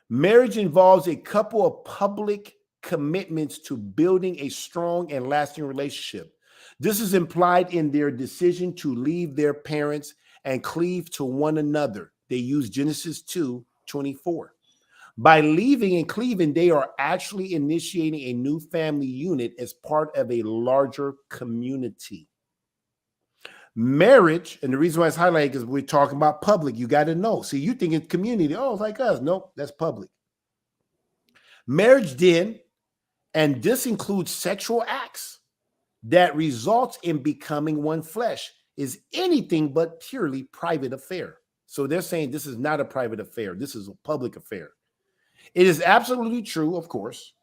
Marriage involves a couple of public commitments to building a strong and lasting relationship. This is implied in their decision to leave their parents and cleave to one another. They use Genesis 2:24. By leaving and cleaving, they are actually initiating a new family unit as part of a larger community. Marriage, and the reason why it's highlighted is we're talking about public. You got to know. See, you think it's community. Oh, it's like us. Nope, that's public. Marriage then, and this includes sexual acts that results in becoming one flesh, is anything but purely private affair. So they're saying this is not a private affair. This is a public affair. It is absolutely true, of course,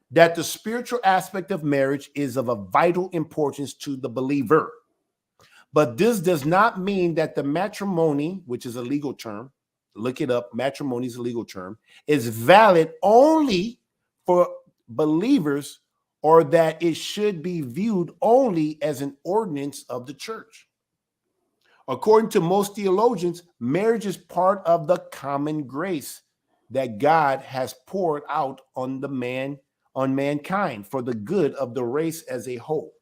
that the spiritual aspect of marriage is of a vital importance to the believer. But this does not mean that the matrimony, which is a legal term, look it up, matrimony is a legal term, is valid only for believers, or that it should be viewed only as an ordinance of the church. According to most theologians, marriage is part of the common grace that God has poured out on mankind for the good of the race as a whole.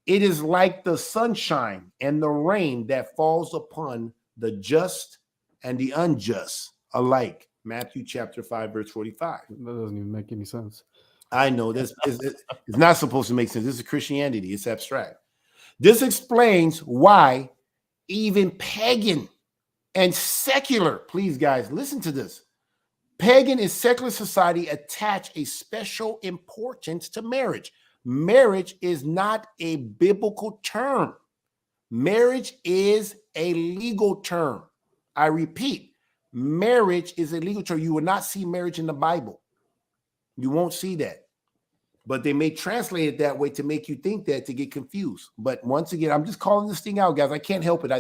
It is like the sunshine and the rain that falls upon the just and the unjust alike. Matthew chapter 5, verse 45. That doesn't even make any sense. I know this it's not supposed to make sense. This is Christianity. It's abstract. This explains why even pagan and secular, please guys, listen to this. Pagan and secular society attach a special importance to marriage. Marriage is not a biblical term. Marriage is a legal term. I repeat, marriage is a legal term. You will not see marriage in the Bible. You won't see that. But they may translate it that way to make you think that, to get confused. But once again, I'm just calling this thing out, guys. I can't help it.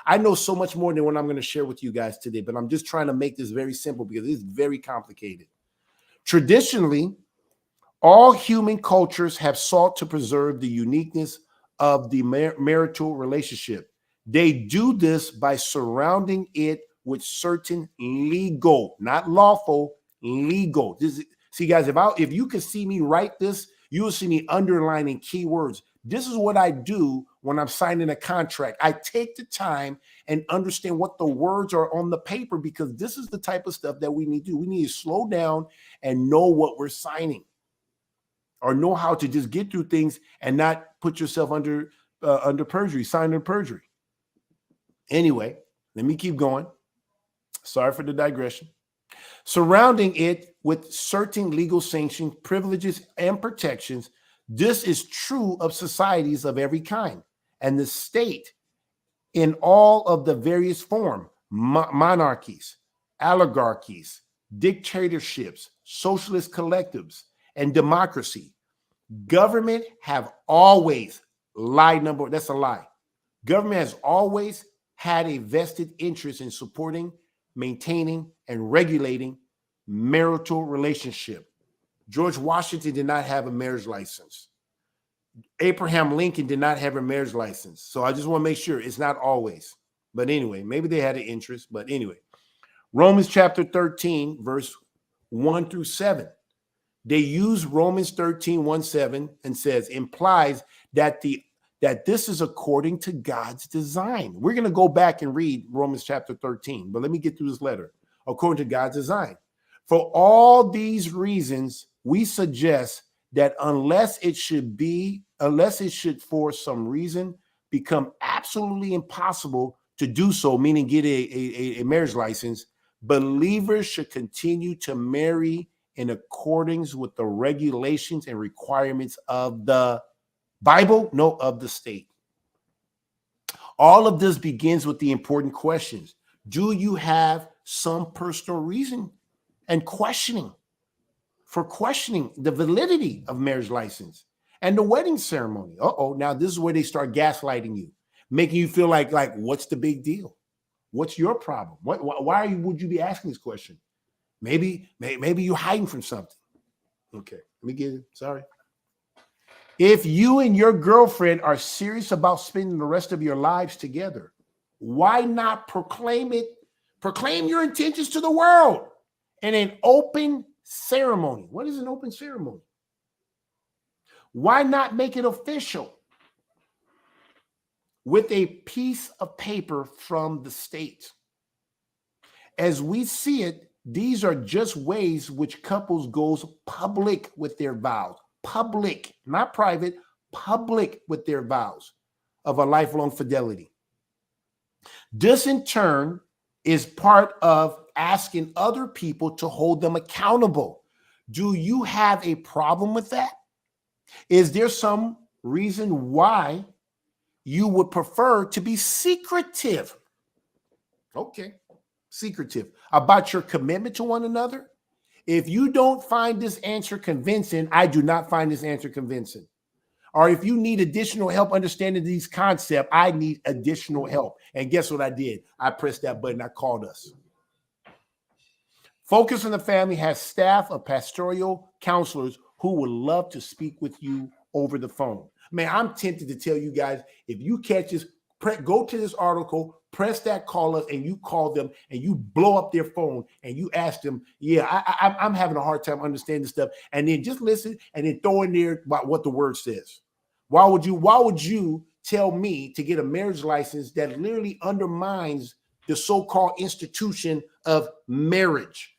I know so much more than what I'm going to share with you guys today, but I'm just trying to make this very simple because it's very complicated. Traditionally, all human cultures have sought to preserve the uniqueness of the marital relationship. They do this by surrounding it with certain legal, not lawful, legal. See, guys, if you could see me write this, you will see me underlining keywords. This is what I do when I'm signing a contract. I take the time and understand what the words are on the paper, because this is the type of stuff that we need to do. We need to slow down and know what we're signing, or know how to just get through things and not put yourself under perjury, sign under perjury. Anyway, let me keep going. Sorry for the digression. Surrounding it with certain legal sanctions, privileges, and protections. This is true of societies of every kind, and the state in all of the various forms: monarchies, oligarchies, dictatorships, socialist collectives, and democracy. Government have always that's a lie. Government has always had a vested interest in supporting, maintaining, and regulating marital relationship. George Washington did not have a marriage license. Abraham Lincoln did not have a marriage license. So I just want to make sure it's not always. But anyway, maybe they had an interest. But anyway, Romans chapter 13, verse 1 through 7. They use Romans 13, 1, 7 and says, implies that that this is according to God's design. We're going to go back and read Romans chapter 13, but let me get through this letter. According to God's design. For all these reasons, we suggest that unless it should for some reason become absolutely impossible to do so, meaning get a marriage license, believers should continue to marry in accordance with the regulations and requirements of the Bible, no, of the state. All of this begins with the important questions. Do you have some personal reason and questioning the validity of marriage license and the wedding ceremony? Now this is where they start gaslighting you, making you feel like what's the big deal? What's your problem? Why would you be asking this question? Maybe you're hiding from something. Okay, let me get it. Sorry. If you and your girlfriend are serious about spending the rest of your lives together, why not proclaim it? Proclaim your intentions to the world in an open ceremony. What is an open ceremony? Why not make it official with a piece of paper from the state? As we see it, these are just ways which couples goes public with their vows. Public, not private, public with their vows of a lifelong fidelity. This in turn is part of asking other people to hold them accountable. Do you have a problem with that? Is there some reason why you would prefer to be secretive? Okay, secretive about your commitment to one another? If you don't find this answer convincing, I do not find this answer convincing. Or if you need additional help understanding these concepts, I need additional help. And guess what I did? I pressed that button. I called us. Focus on the Family has staff of pastoral counselors who would love to speak with you over the phone. Man, I'm tempted to tell you guys, if you catch this, go to this article, press that call us, and you call them and you blow up their phone and you ask them, I'm having a hard time understanding this stuff. And then just listen and then throw in there about what the word says. Why would you tell me to get a marriage license that literally undermines the so-called institution of marriage?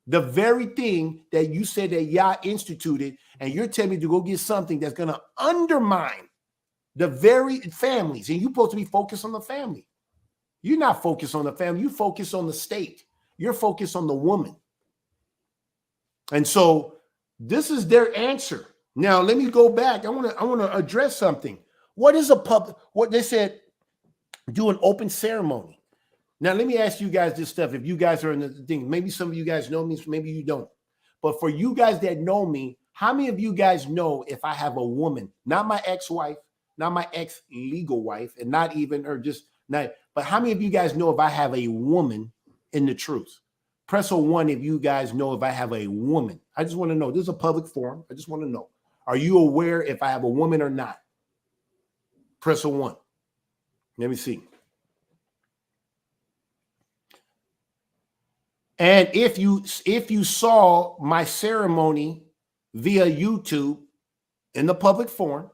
The very thing that you said that Yah instituted, and you're telling me to go get something that's going to undermine the very families, and you're supposed to be focused on the family. You're not focused on the family. You focus on the state. You're focused on the woman. And so this is their answer. Now, let me go back. I want to address something. What is what they said, do an open ceremony. Now, let me ask you guys this stuff. If you guys are in the thing, maybe some of you guys know me, maybe you don't. But for you guys that know me, how many of you guys know if I have a woman, not my ex-wife, not my ex-legal wife, and not even or just not, but how many of you guys know if I have a woman in the truth? Press a 1 if you guys know if I have a woman. I just want to know. This is a public forum. I just want to know. Are you aware if I have a woman or not? Press a 1. Let me see. And if you saw my ceremony via YouTube in the public forum,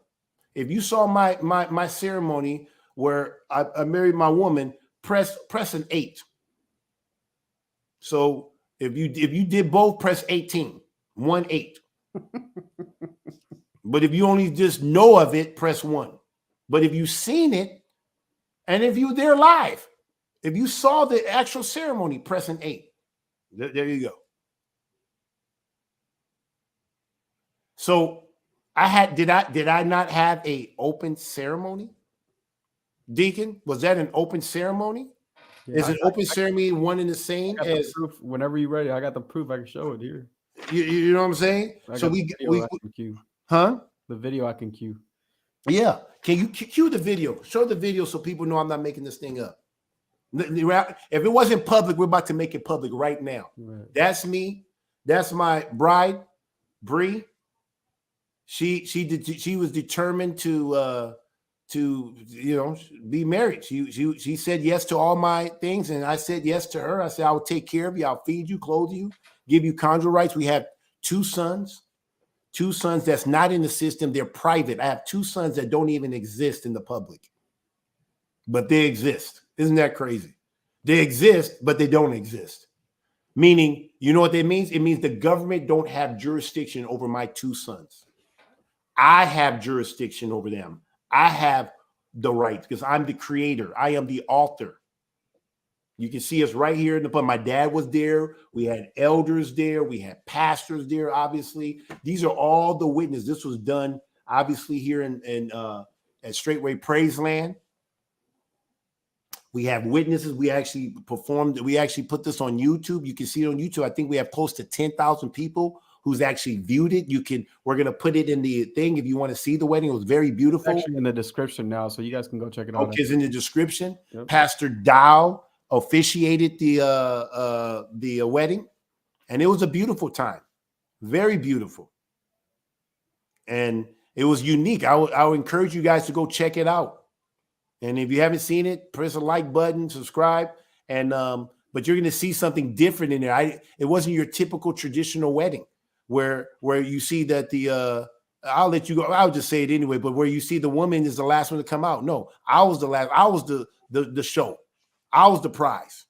if you saw my ceremony where I married my woman, press an 8. So if you did both, press 18, 1 8. But if you only just know of it, press 1. But if you've seen it, and if you're there live, if you saw the actual ceremony, press an 8. There you go. So did I not have a open ceremony? Deacon, was that an open ceremony? Yeah, is an open ceremony one and the same as proof? Whenever you're ready, I got the proof. I can show it here. You know what I'm saying? So we huh? The video I can cue. Yeah. Can you cue the video? Show the video so people know I'm not making this thing up. If it wasn't public, we're about to make it public right now. Right. That's me. That's my bride, Bree. She was determined to be married. She said yes to all my things, and I said yes to her. I said I will take care of you. I'll feed you, clothe you, give you conjugal rights. We have 2 sons, 2 sons that's not in the system. They're private. I have 2 sons that don't even exist in the public, but they exist. Isn't that crazy? They exist, but they don't exist. Meaning, you know what that means? It means the government don't have jurisdiction over my 2 sons. I have jurisdiction over them. I have the right because I'm the creator. I am the author. You can see us right here in the my dad was there. We had elders there. We had pastors there. Obviously, these are all the witnesses. This was done obviously here at Straightway Praise Land. We have witnesses. We actually performed. We actually put this on YouTube. You can see it on YouTube. I think we have close to 10,000 people who's actually viewed it. We're going to put it in the thing if you want to see the wedding. It was very beautiful. It's actually in the description now, so you guys can go check it out. Okay, it's in the description. Yep. Pastor Dow officiated the wedding, and it was a beautiful time, very beautiful, and it was unique. I would encourage you guys to go check it out. And if you haven't seen it, press the like button, subscribe, and but you're going to see something different in there. It wasn't your typical traditional wedding where you see that the I'll let you go. I'll just say it anyway. But where you see the woman is the last one to come out. No, I was the last. I was the show. I was the prize.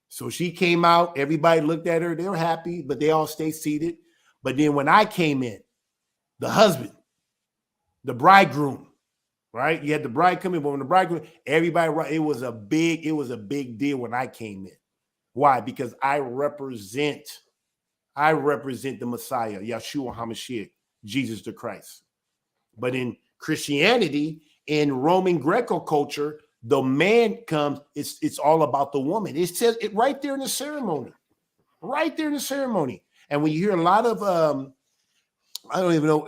So she came out. Everybody looked at her. They were happy, but they all stayed seated. But then when I came in, the husband, the bridegroom. Right, you had the bride come in, but when the bridegroom, everybody, it was a big deal when I came in. Why? Because I represent the Messiah, Yeshua HaMashiach, Jesus the Christ. But in Christianity, in Roman Greco culture, the man comes. It's all about the woman. It says it right there in the ceremony, And when you hear a lot of I don't even know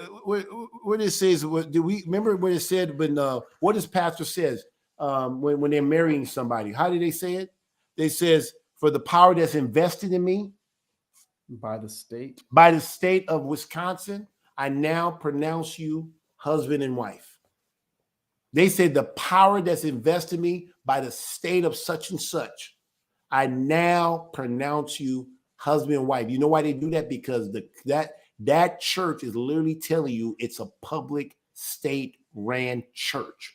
what it says. Do we remember what it said when what does pastor says when they're marrying somebody? How do they say it? They says, for the power that's invested in me by the state of Wisconsin, I now pronounce you husband and wife. They said the power that's invested in me by the state of such and such, I now pronounce you husband and wife. You know why they do that? Because that church is literally telling you it's a public state-ran church.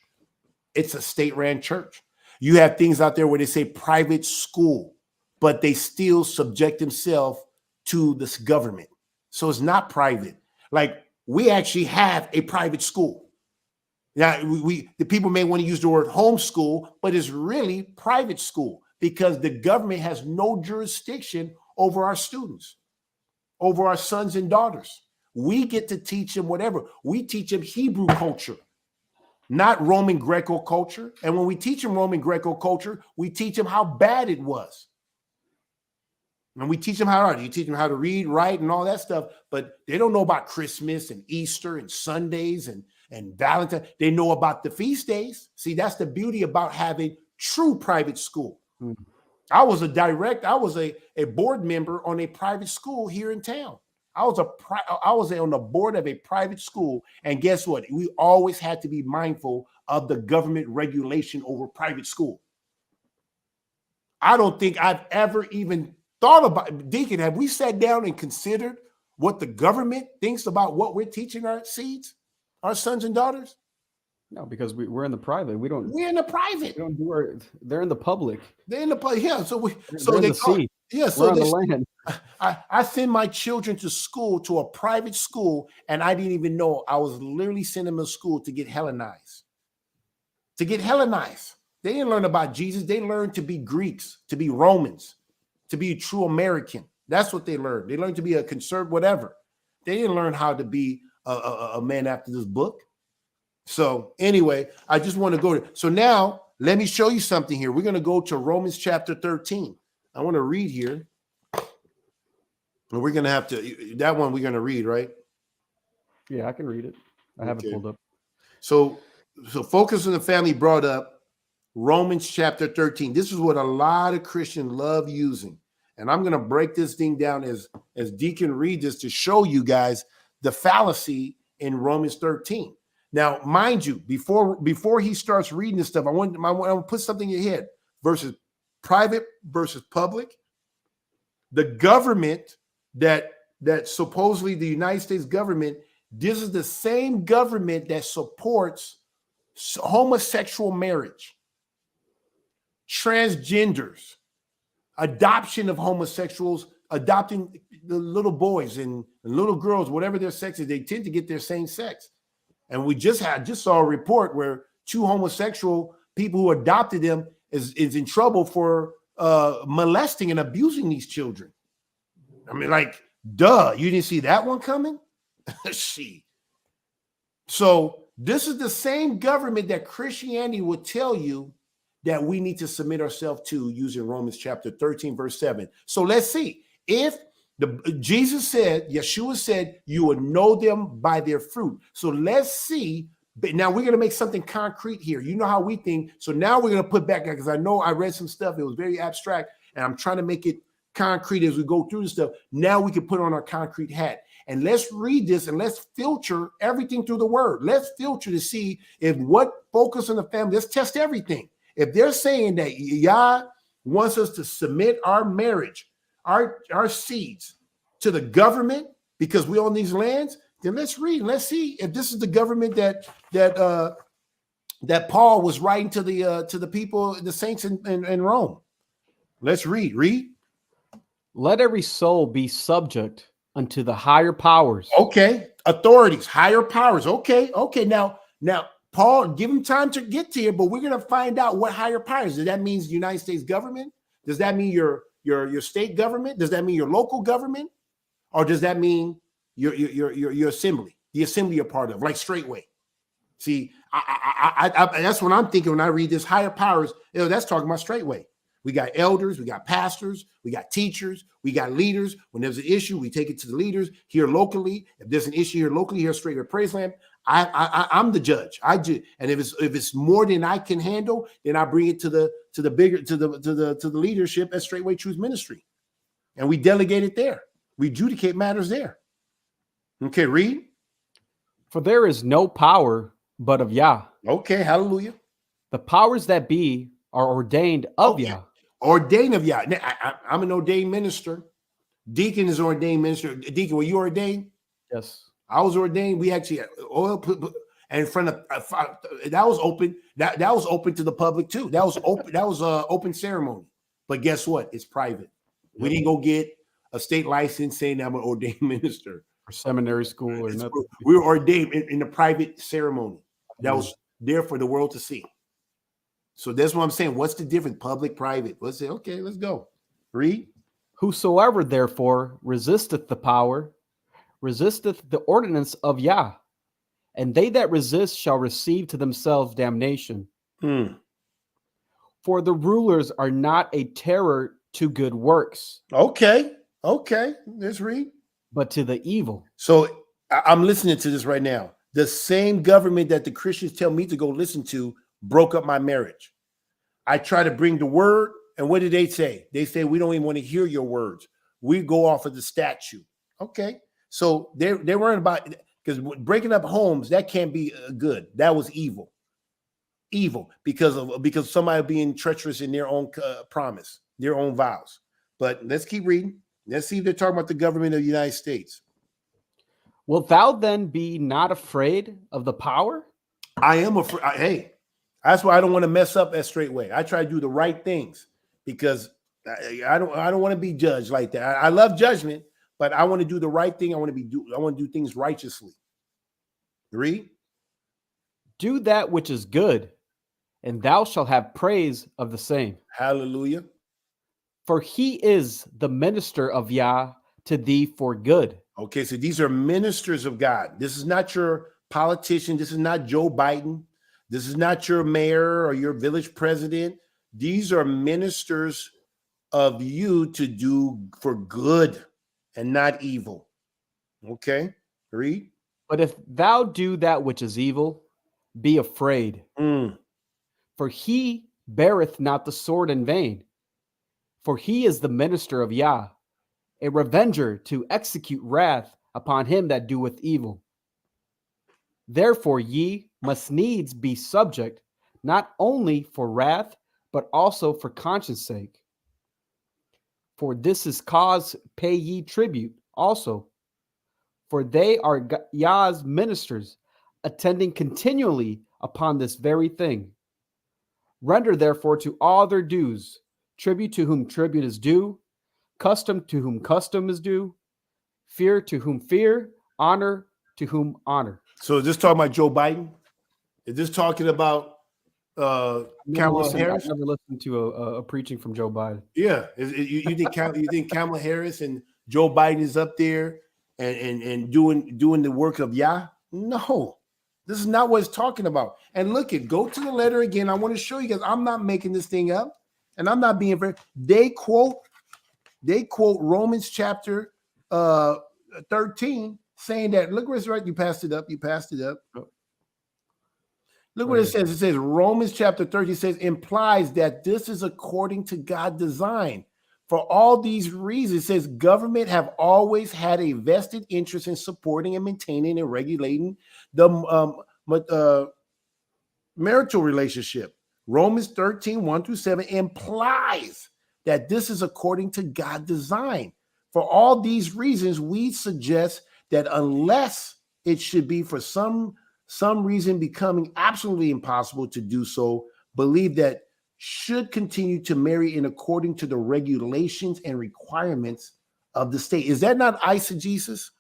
It's a state-ran church. You have things out there where they say private school, but they still subject themselves to this government. So it's not private. Like we actually have a private school. Now, the people may want to use the word homeschool, but it's really private school because the government has no jurisdiction over our students, over our sons and daughters. We get to teach them whatever. We teach them Hebrew culture, not Roman Greco culture. And when we teach them Roman Greco culture, we teach them how bad it was. And we teach them you teach them how to read, write, and all that stuff. But they don't know about Christmas and Easter and Sundays and Valentine. They know about the feast days. See, that's the beauty about having true private school. Mm-hmm. I was a board member on a private school here in town. I was on the board of a private school, and guess what? We always had to be mindful of the government regulation over private school. I don't think I've ever even thought about, Deacon, have we sat down and considered what the government thinks about what we're teaching our seeds, our sons and daughters? No, because we're in the private. We're in the private. We don't do they're in the public. They're in the public. Yeah. So they're in the sea. Yeah. So we're on the land. I send my children to school, to a private school, and I didn't even know I was literally sending them to school to get Hellenized. They didn't learn about Jesus. They learned to be Greeks, to be Romans, to be a true American. That's what they learned. They learned to be a conservative, whatever. They didn't learn how to be a man after this book. So anyway, I just want to go to, so now let me show you something here. We're going to go to Romans chapter 13. I want to read here. And we're going to have to, that one we're going to read, right? Yeah, I can read it. I have it pulled up. So Focus on the Family brought up Romans chapter 13. This is what a lot of Christians love using. And I'm going to break this thing down as Deacon read this to show you guys the fallacy in Romans 13. Now, mind you, before he starts reading this stuff, I want to put something in your head versus private versus public. The government that supposedly the United States government This is the same government that supports homosexual marriage, transgenders, adoption of homosexuals, adopting the little boys and little girls, whatever their sex is, they tend to get their same sex. And we just saw a report where 2 homosexual people who adopted them is in trouble for molesting and abusing these children. I mean, like, duh, you didn't see that one coming? She. So this is the same government that Christianity would tell you that we need to submit ourselves to, using Romans chapter 13, verse 7. So let's see. If Yeshua said, you would know them by their fruit. So let's see. But now we're going to make something concrete here. You know how we think. So now we're going to put back, because I know I read some stuff. It was very abstract, and I'm trying to make it concrete as we go through the stuff. Now we can put on our concrete hat. And let's read this and let's filter everything through the word. Let's filter to see if what focus on the family. Let's test everything. If they're saying that Yah wants us to submit our marriage, our seeds to the government because we own these lands, then let's read. Let's see if this is the government that Paul was writing to the people, the saints in Rome. Let's read. Read. Let every soul be subject unto the higher powers. Okay, authorities, higher powers. Okay. Now, Paul, give him time to get to here, but we're gonna find out what higher powers. Does that mean the United States government? Does that mean your state government? Does that mean your local government? Or does that mean your assembly, the assembly you're part of, like Straightway? See, I that's what I'm thinking when I read this higher powers. That's talking about Straightway. We got elders, we got pastors, we got teachers, we got leaders. When there's an issue, we take it to the leaders here locally. If there's an issue here locally, here Straightway Praise Lamp, I'm the judge. I do, and if it's more than I can handle, then I bring it to the leadership at Straightway Truth Ministry, and we delegate it there. We adjudicate matters there. Okay, read. For there is no power but of Yah. Okay, hallelujah. The powers that be are ordained of Yah. Ordained of Yah. I'm an ordained minister. Deacon is ordained minister. Deacon, were you ordained? Yes. I was ordained. We actually had oil put in front of that was open. That was open to the public too. That was open. That was an open ceremony. But guess what? It's private. We didn't go get a state license saying I'm an ordained minister or seminary school or nothing. We were ordained in a private ceremony that was there for the world to see. So that's what I'm saying. What's the difference? Public, private. Let's say, okay, let's go. Read. Whosoever therefore resisteth the power, resisteth the ordinance of Yah, and they that resist shall receive to themselves damnation. For the rulers are not a terror to good works. Okay, let's read. But to the evil. So I'm listening to this right now. The same government that the Christians tell me to go listen to broke up my marriage. I try to bring the word, and what did they say? They say, we don't even want to hear your words. We go off of the statute. Okay, so they weren't about, because breaking up homes, that can't be good. That was evil because somebody being treacherous in their own promise, their own vows. But let's keep reading. Let's see if they're talking about the government of the United States. Wilt thou then be not afraid of the power? I am afraid. Hey, that's why I don't want to mess up that Straightway. I try to do the right things because I don't want to be judged like that. I love judgment, but I want to do the right thing. I want to do things righteously. Read. Do that which is good, and thou shalt have praise of the same. Hallelujah. For he is the minister of Yah to thee for good. Okay, so these are ministers of God. This is not your politician. This is not Joe Biden. This is not your mayor or your village president. These are ministers of you to do for good and not evil. Okay, read. But if thou do that which is evil, be afraid. For he beareth not the sword in vain. For he is the minister of Yah, a revenger to execute wrath upon him that doeth evil. Therefore ye must needs be subject, not only for wrath, but also for conscience sake. For this is cause pay ye tribute also. for they are Yah's ministers, attending continually upon this very thing. Render therefore to all their dues, tribute to whom tribute is due, custom to whom custom is due, fear to whom fear, honor to whom honor. So is this talking about Joe Biden? Is this talking about Kamala Harris? I've never listened to a preaching from Joe Biden. Yeah, you think Kamala Harris and Joe Biden is up there and doing the work of Yah? No, this is not what it's talking about. And look, go to the letter again. I want to show you guys. I'm not making this thing up, and I'm not being very. They quote Romans chapter 13, saying that. Look where it's right. You passed it up. Look what it says. It says Romans chapter 13 says implies that this is according to God's design. For all these reasons, it says government have always had a vested interest in supporting and maintaining and regulating the marital relationship. Romans 13, 1-7 implies that this is according to God's design. For all these reasons, we suggest that unless it should be for some reason becoming absolutely impossible to do so, believe that should continue to marry in according to the regulations and requirements of the state. Is that not eisegesis?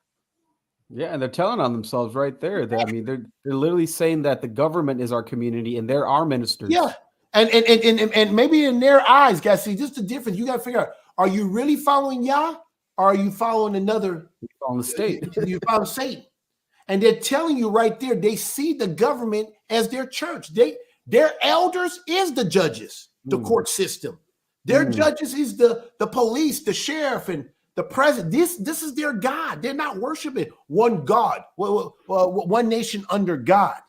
Yeah, and they're telling on themselves right there. That, I mean, they're literally saying that the government is our community and they're our ministers. Yeah, and maybe in their eyes, guys, see, just the difference. You got to figure out: are you really following Yah, or are you following another? You're following the state. You follow Satan. And they're telling you right there, they see the government as their church. Their elders is the judges, the court system. Their judges is the police, the sheriff, and the president. This is their God. They're not worshiping one God, one nation under God.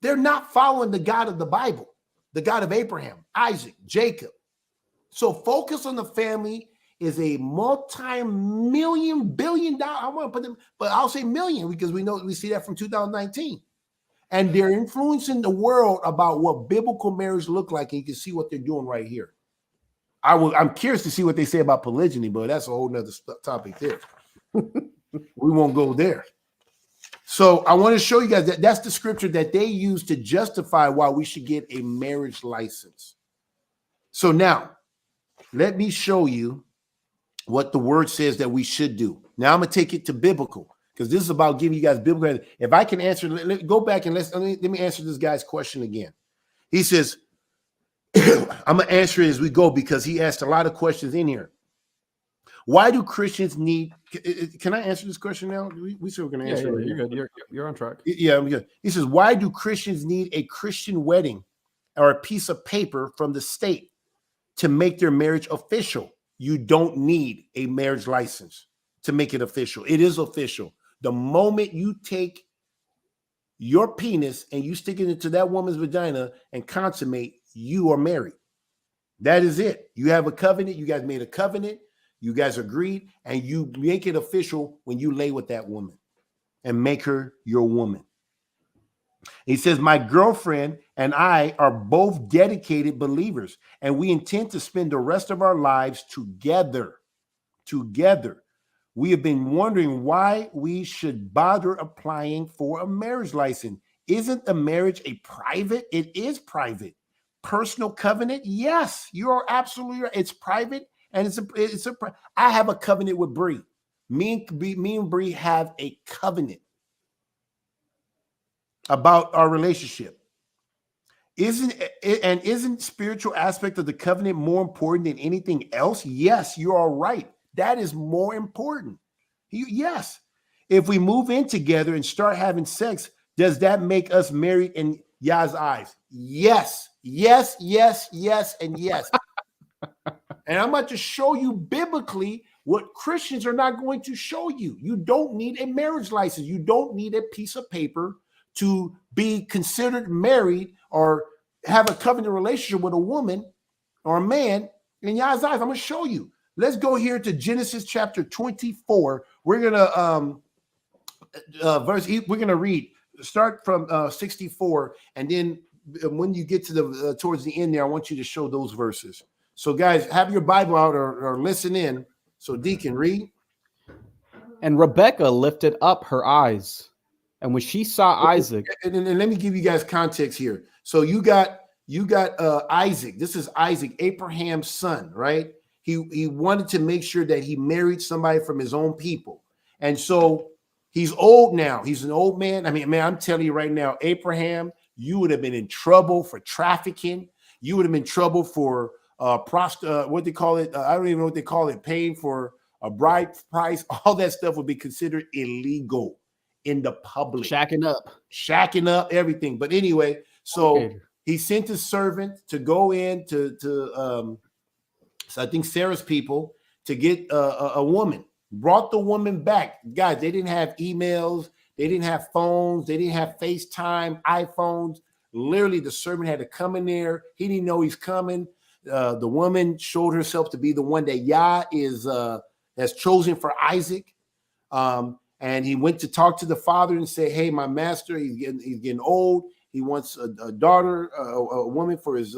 They're not following the God of the Bible, the God of Abraham, Isaac, Jacob. So focus on the family is a multi-million billion dollar. I want to put them, but I'll say million because we see that from 2019. And they're influencing the world about what biblical marriage look like. And you can see what they're doing right here. I'm curious to see what they say about polygyny, but that's a whole nother topic there. We won't go there. So I want to show you guys that that's the scripture that they use to justify why we should get a marriage license. So now let me show you what the word says that we should do. Now I'm going to take it to biblical because this is about giving you guys biblical. If I can answer, go back and let me answer this guy's question again. He says, I'm going to answer it as we go because he asked a lot of questions in here. Why do Christians need, can I answer this question now? We said we're going to answer it. You're good. You're on track. Yeah, I'm good. He says, why do Christians need a Christian wedding or a piece of paper from the state to make their marriage official? You don't need a marriage license to make it official. It is official. The moment you take your penis and you stick it into that woman's vagina and consummate, you are married. That is it. You have a covenant. You guys made a covenant. You guys agreed, and you make it official when you lay with that woman and make her your woman. He says, my girlfriend and I are both dedicated believers, and we intend to spend the rest of our lives together. We have been wondering why we should bother applying for a marriage license. Isn't the marriage a private? It is private. Personal covenant? Yes, you are absolutely right. It's private, and I have a covenant with Bree. Me and Bree have a covenant about our relationship. Isn't spiritual aspect of the covenant more important than anything else? Yes, you are right. That is more important. Yes. If we move in together and start having sex, does that make us married in Yah's eyes? Yes, yes, yes, yes, and yes. And I'm about to show you biblically what Christians are not going to show you. You don't need a marriage license. You don't need a piece of paper to be considered married or have a covenant relationship with a woman or a man in Yah's eyes. I'm going to show you. Let's go here to Genesis chapter 24. We're going to read, start from 64. And then when you get to the towards the end there, I want you to show those verses. So guys, have your Bible out or listen in. So Deacon, read. And Rebekah lifted up her eyes, and when she saw Isaac, and let me give you guys context here. So you got Isaac. This is Isaac, Abraham's son, right? He wanted to make sure that he married somebody from his own people, and so he's old now. He's an old man. I mean, man, I'm telling you right now, Abraham, you would have been in trouble for trafficking. You would have been in trouble for what they call it. I don't even know what they call it. Paying for a bride price. All that stuff would be considered illegal in the public. shacking up, everything. But anyway, so he sent his servant to go in to so I think Sarah's people to get a woman. Brought the woman back. Guys, they didn't have emails, they didn't have phones, they didn't have FaceTime, iPhones. Literally, the servant had to come in there. He didn't know he's coming. The woman showed herself to be the one that Yah has chosen for Isaac. And he went to talk to the father and say, "Hey, my master, he's getting old. He wants a daughter, a woman for his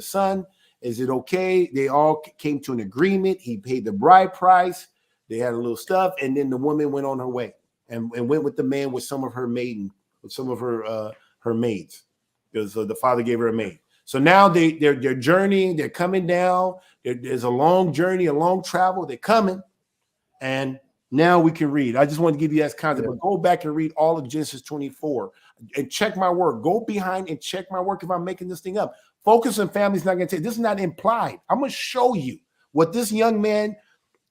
son. Is it okay?" They all came to an agreement. He paid the bride price. They had a little stuff, and then the woman went on her way and went with the man with some of her maids, because the father gave her a maid. So now they're journeying. They're coming down. There's a long journey, a long travel. They're coming, and now we can read. I just want to give you that concept, but go back and read all of Genesis 24 and check my work. Go behind and check my work if I'm making this thing up. Focus on family is not going to take. This is not implied. I'm going to show you what this young man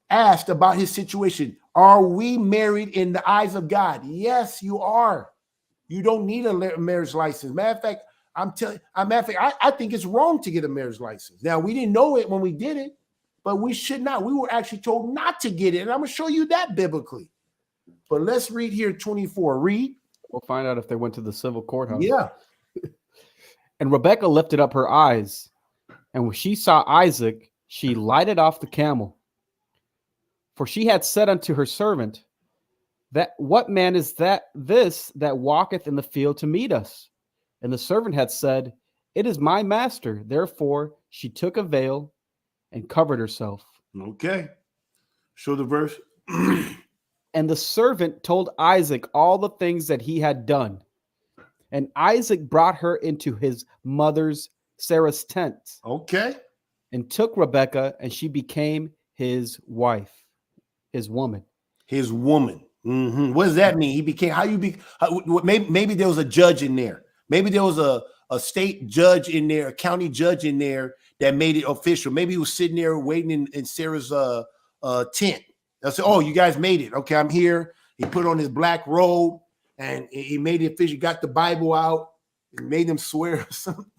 asked about his situation. Are we married in the eyes of God? Yes, you are. You don't need a marriage license. Matter of fact, I think it's wrong to get a marriage license. Now, we didn't know it when we did it, but we should not. We were actually told not to get it, and I'm going to show you that biblically. But let's read here 24. Read. We'll find out if they went to the civil courthouse. Yeah. And Rebekah lifted up her eyes, and when she saw Isaac, she lighted off the camel. For she had said unto her servant, "That what man is this that walketh in the field to meet us?" And the servant had said, "It is my master." Therefore she took a veil and covered herself. Okay. Show the verse. And the servant told Isaac all the things that he had done. And Isaac brought her into his mother's Sarah's tent. Okay. And took Rebekah, and she became his wife, his woman. His woman. Mm-hmm. What does that mean? He became, maybe there was a judge in there. Maybe there was a state judge in there, a county judge in there that made it official. Maybe he was sitting there waiting in Sarah's tent. They'll say, "Oh, you guys made it. Okay, I'm here." He put on his black robe and he made it official. Got the Bible out and made them swear something.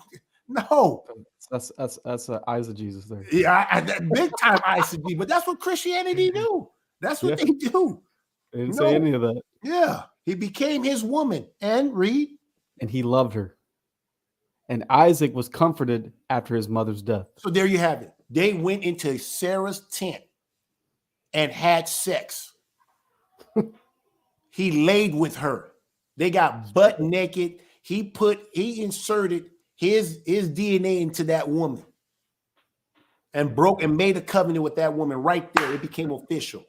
No. That's eisegesis there. Yeah, big time eisegesis. But that's what Christianity do. That's what they do. They didn't say any of that. Yeah. He became his woman. And read. And he loved her. And Isaac was comforted after his mother's death. So there you have it. They went into Sarah's tent and had sex. He laid with her. They got butt naked. He inserted his DNA into that woman and made a covenant with that woman right there. It became official.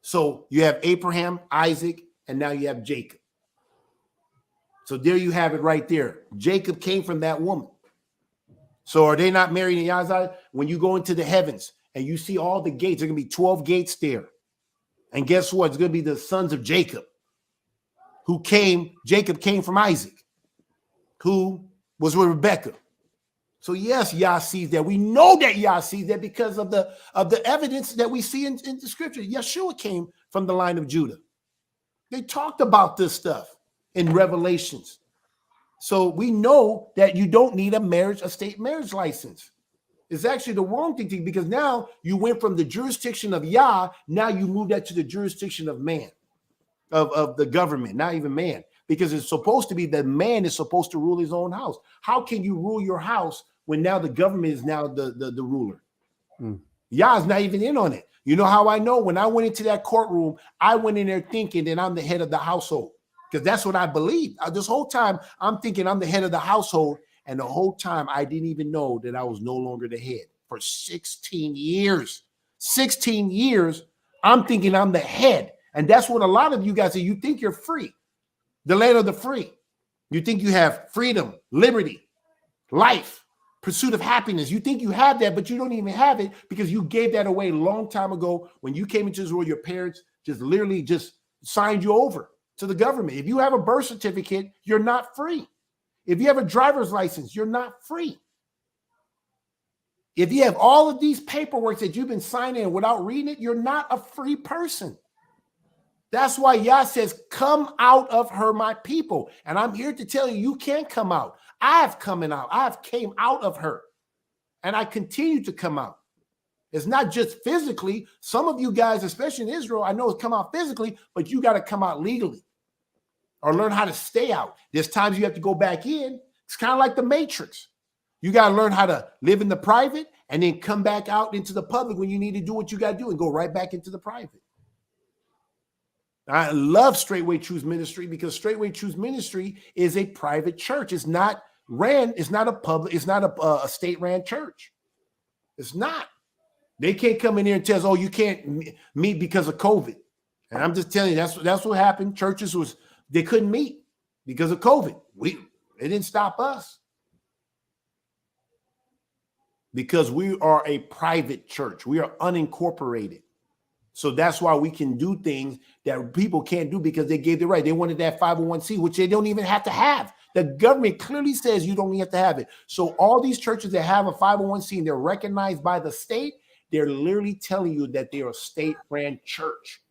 So you have Abraham, Isaac, and now you have Jacob. So there you have it right there. Jacob came from that woman. So are they not married in Yah's eyes? When you go into the heavens and you see all the gates, there are going to be 12 gates there. And guess what? It's going to be the sons of Jacob Jacob came from Isaac, who was with Rebekah. So yes, Yah sees that. We know that Yah sees that because of the evidence that we see in the scripture. Yeshua came from the line of Judah. They talked about this stuff in Revelations. So we know that you don't need a state marriage license. It's actually the wrong thing to, because now you went from the jurisdiction of Yah, now you move that to the jurisdiction of man, of the government, not even man, because it's supposed to be that man is supposed to rule his own house. How can you rule your house when now the government is now the ruler? Yah's not even in on it. You know how I know? When I went into that courtroom, I went in there thinking that I'm the head of the household, because that's what I believe. This whole time, I'm thinking I'm the head of the household, and the whole time I didn't even know that I was no longer the head. For 16 years, I'm thinking I'm the head. And that's what a lot of you guys say. You think you're free, the land of the free. You think you have freedom, liberty, life, pursuit of happiness. You think you have that, but you don't even have it because you gave that away a long time ago. When you came into this world, your parents just literally just signed you over to the government. If you have a birth certificate, you're not free. If you have a driver's license, you're not free. If you have all of these paperwork that you've been signing without reading it, you're not a free person. That's why Yah says, come out of her, my people. And I'm here to tell you, you can't come out. I have come out. I have came out of her. And I continue to come out. It's not just physically. Some of you guys, especially in Israel, I know it's come out physically, but you got to come out legally or learn how to stay out. There's times you have to go back in. It's kind of like the Matrix. You got to learn how to live in the private and then come back out into the public when you need to do what you got to do and go right back into the private. I love Straightway Truth Ministry because Straightway Truth Ministry is a private church. It's not ran. It's not a public. It's not a state-ran church. It's not. They can't come in here and tell us, oh, you can't meet because of COVID. And I'm just telling you, that's what happened. Churches they couldn't meet because of COVID. It didn't stop us because we are a private church. We are unincorporated. So that's why we can do things that people can't do because they gave the right. They wanted that 501c, which they don't even have to have. The government clearly says you don't even have to have it. So all these churches that have a 501c and they're recognized by the state, they're literally telling you that they are a state-ran church.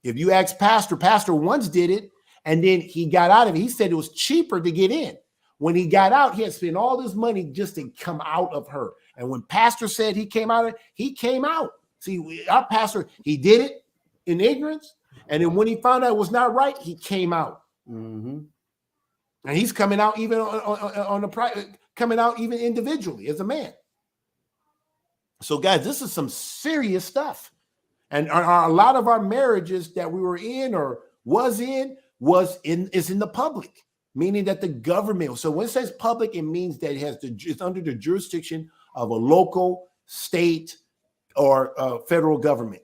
If you ask Pastor once did it, and then he got out of it. He said it was cheaper to get in. When he got out, he had spent all this money just to come out of her. And when Pastor said he came out, he came out. See, our pastor, he did it in ignorance. And then when he found out it was not right, he came out. Mm-hmm. And he's coming out even on the private, coming out even individually as a man. So, guys, this is some serious stuff. And a lot of our marriages that we were in or is in the public, meaning that the government. So when it says public, it means that it's under the jurisdiction of a local, state, or federal government.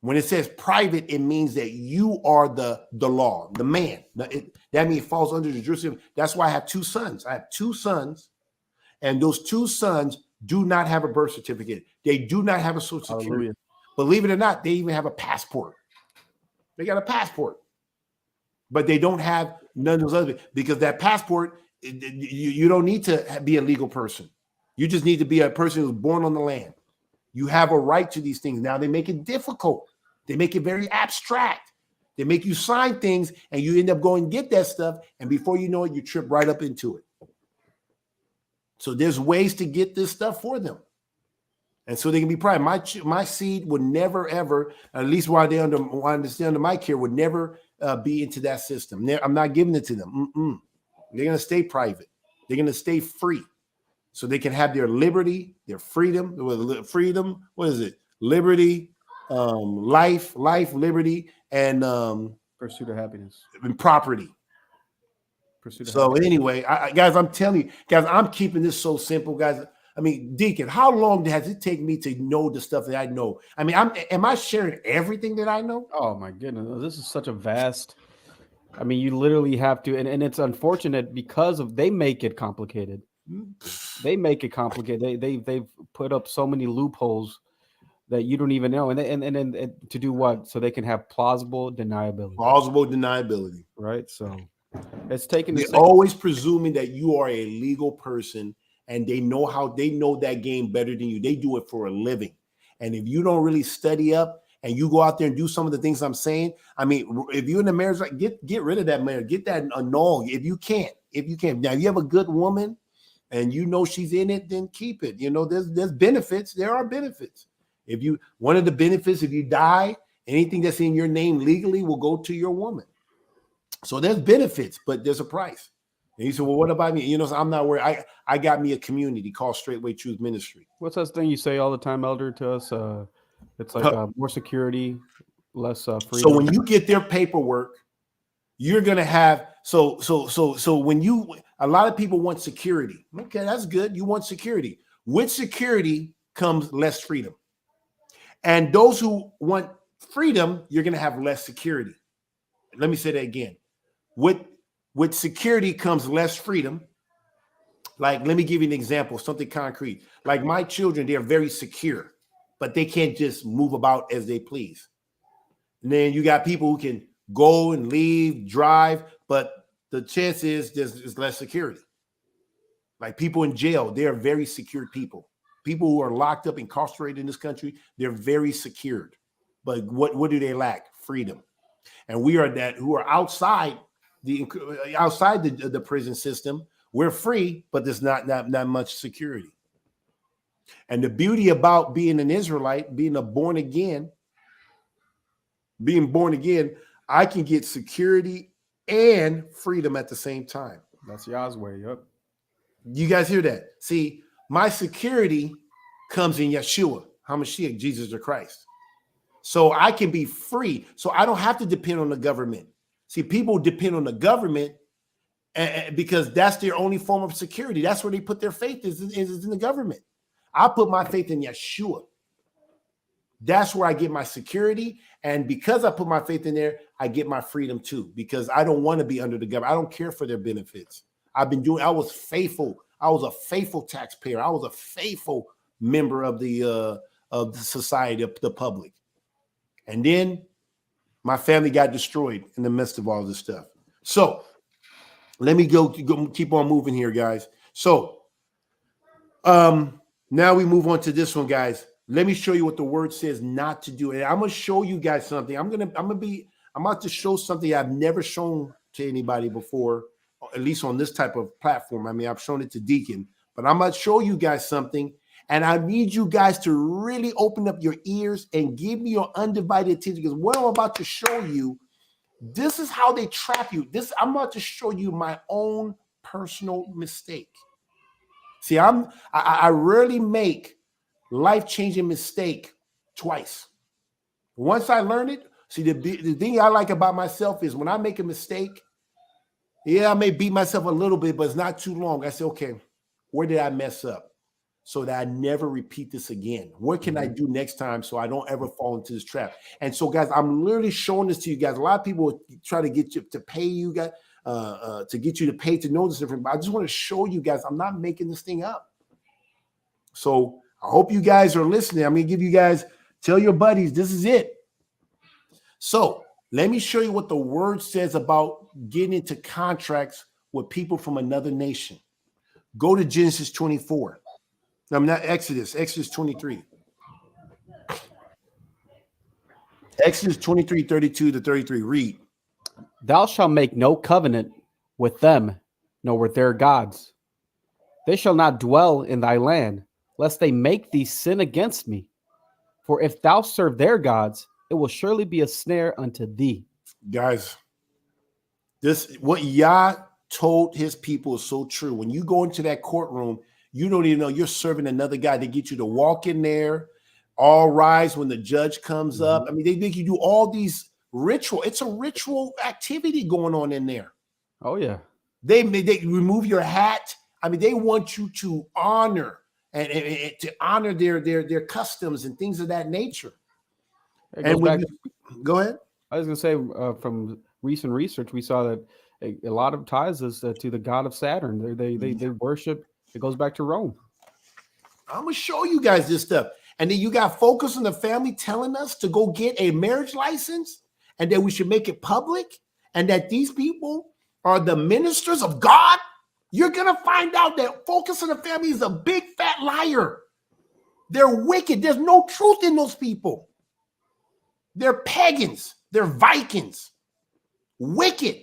When it says private, it means that you are the law, the man. That means it falls under the jurisdiction. That's why I have two sons. I have two sons, and those two sons do not have a birth certificate. They do not have a social security. Hallelujah. Believe it or not, they even have a passport. They got a passport, but they don't have none of those other, because that passport, you don't need to be a legal person. You just need to be a person who's born on the land. You have a right to these things. Now they make it difficult. They make it very abstract. They make you sign things and you end up going and get that stuff. And before you know it, you trip right up into it. So there's ways to get this stuff for them. And so they can be private. My seed would never, ever, at least while they're under my care, would never be into that system. I'm not giving it to them. They're going to stay private. They're going to stay free. So they can have their liberty, their freedom. Freedom, what is it? Liberty, life, liberty, and pursuit of happiness. And property. So anyway, guys, I'm telling you, guys, I'm keeping this so simple, guys. I mean, Deacon, how long has it taken me to know the stuff that I know? I mean, am I sharing everything that I know? Oh my goodness, this is such a vast. I mean, you literally have to, and it's unfortunate because they make it complicated. They make it complicated. They've put up so many loopholes that you don't even know, and to do what? So they can have plausible deniability. Plausible deniability, right? So it's taken. They're always presuming that you are a legal person, and they know that game better than you. They do it for a living, and if you don't really study up and you go out there and do some of the things I'm saying, I mean, if you're in a marriage, like get rid of that marriage, get that annulled if you can. Now, if you have a good woman and you know she's in it, then keep it. You know, there's benefits. There are benefits. One of the benefits, if you die, anything that's in your name legally will go to your woman. So there's benefits, but there's a price. And you say, well, what about me? You know, so I'm not worried. I got me a community called Straightway Truth Ministry. What's that thing you say all the time, Elder, to us? It's like more security, less freedom. So when you get their paperwork, you're gonna have so when a lot of people want security. Okay, that's good. You want security. With security comes less freedom. And those who want freedom, you're going to have less security. Let me say that again. With security comes less freedom. Like, let me give you an example, something concrete. Like my children, they're very secure, but they can't just move about as they please. And then you got people who can go and leave, drive, but the chance is there's less security. Like people in jail, they're very secured people. People who are locked up, incarcerated in this country, they're very secured. But what do they lack? Freedom. And we are that who are outside the prison system. We're free, but there's not much security. And the beauty about being an Israelite, being born again, I can get security and freedom at the same time. That's Yah's way. Yep. You guys hear that? See, my security comes in Yeshua, HaMashiach, Jesus the Christ. So I can be free. So I don't have to depend on the government. See, people depend on the government because that's their only form of security. That's where they put their faith is in the government. I put my faith in Yeshua. That's where I get my security. And because I put my faith in there, I get my freedom too, because I don't want to be under the government. I don't care for their benefits. I was faithful. I was a faithful taxpayer. I was a faithful member of the society, of the public. And then my family got destroyed in the midst of all this stuff. So let me go keep on moving here, guys. So now we move on to this one, guys. Let me show you what the word says not to do. And I'm going to show you guys something. I'm about to show something I've never shown to anybody before, at least on this type of platform. I mean, I've shown it to Deacon, but I'm going to show you guys something. And I need you guys to really open up your ears and give me your undivided attention, because what I'm about to show you, this is how they trap you. I'm about to show you my own personal mistake. See, I rarely make life-changing mistake twice. Once I learn it, see, the thing I like about myself is when I make a mistake, yeah, I may beat myself a little bit, but it's not too long. I say, okay, where did I mess up? So that I never repeat this again. What can I do next time so I don't ever fall into this trap? And so, guys, I'm literally showing this to you guys. A lot of people try to get you to pay you guys, to get you to pay to know this different. But I just want to show you guys I'm not making this thing up. So I hope you guys are listening. I'm going to give you guys, tell your buddies, this is it. So let me show you what the word says about getting into contracts with people from another nation. Go to Genesis 24. I'm not Exodus 23. Exodus 23, 32 to 33. Read. Thou shalt make no covenant with them, nor with their gods. They shall not dwell in thy land, lest they make thee sin against me. For if thou serve their gods, it will surely be a snare unto thee. Guys, what Yah told his people is so true. When you go into that courtroom, you don't even know you're serving another guy. They get you to walk in there, all rise when the judge comes up. I mean, they make you do all these ritual. It's a ritual activity going on in there. Oh, yeah. They remove your hat. I mean, they want you to honor and to honor their customs and things of that nature. And go ahead. I was going to say, from recent research, we saw that a lot of ties is to the god of Saturn. They worship. It goes back to Rome. I'm going to show you guys this stuff. And then you got Focus on the Family telling us to go get a marriage license and that we should make it public and that these people are the ministers of God. You're going to find out that Focus on the Family is a big fat liar. They're wicked. There's no truth in those people. They're pagans. They're Vikings. Wicked.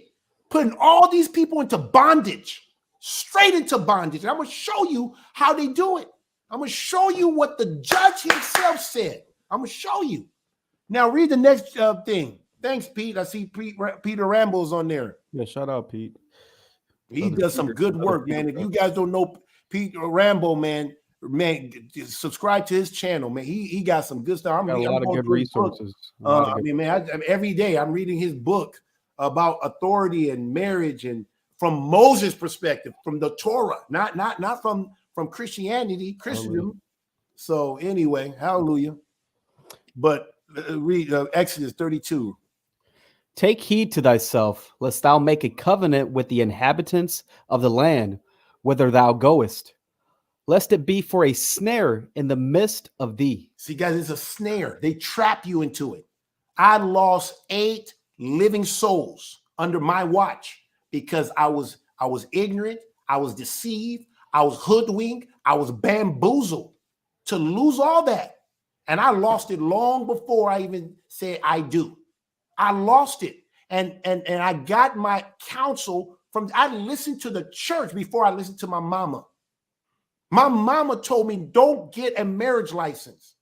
Putting all these people into bondage. Straight into bondage. And I'm going to show you how they do it. I'm going to show you what the judge himself said. I'm going to show you. Now read the next thing. Thanks, Pete. I see Peter Rambo's on there. Yeah, shout out, Pete. He does some good work, man. If you guys don't know Pete Rambo, man, subscribe to his channel, man. He got some good stuff. A lot of good resources. Every day I'm reading his book about authority and marriage, and from Moses' perspective, from the Torah, not from Christianity, Christendom. So anyway, hallelujah. But Read Exodus 32. Take heed to thyself, lest thou make a covenant with the inhabitants of the land, whither thou goest, lest it be for a snare in the midst of thee. See, guys, it's a snare. They trap you into it. I lost 8 living souls under my watch because I was ignorant, I was deceived, I was hoodwinked, I was bamboozled to lose all that. And I lost it long before I even said I do. I lost it. And I got my counsel from, I listened to the church before I listened to my mama. My mama told me, don't get a marriage license.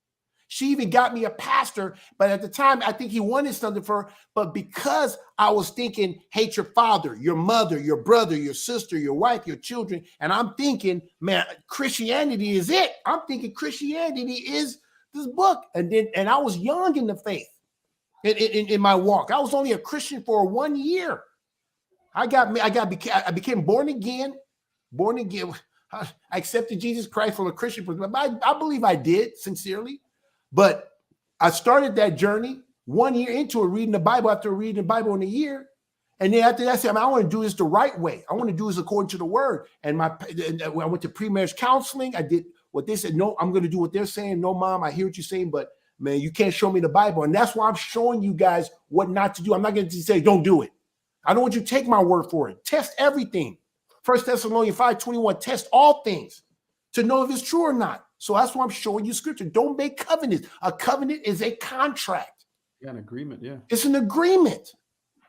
She even got me a pastor, but at the time, I think he wanted something for her. But because I was thinking, hate your father, your mother, your brother, your sister, your wife, your children. And I'm thinking, man, Christianity is it. I'm thinking Christianity is this book. And I was young in the faith, in my walk. I was only a Christian for 1 year. I became born again. I accepted Jesus Christ from a Christian perspective. I believe I did sincerely. But I started that journey 1 year into it, reading the Bible after reading the Bible in a year. And then after that, I said, I want to do this the right way. I want to do this according to the word. And I went to pre-marriage counseling. I did what they said. No, I'm going to do what they're saying. No, mom, I hear what you're saying, but man, you can't show me the Bible. And that's why I'm showing you guys what not to do. I'm not going to say, don't do it. I don't want you to take my word for it. Test everything. 1 Thessalonians 5:21, test all things to know if it's true or not. So that's why I'm showing you scripture. Don't make covenants. A covenant is a contract. Yeah, an agreement. Yeah. It's an agreement.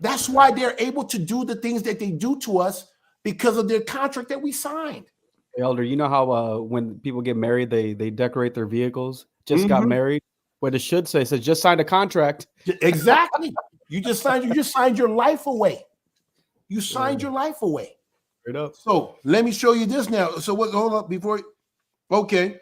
That's why they're able to do the things that they do to us because of their contract that we signed. Elder, you know how when people get married, they decorate their vehicles? Just got married. What it should say says just signed a contract. Exactly. You just signed your life away. You signed your life away. Straight up. So let me show you this now. So what? Hold up before. Okay.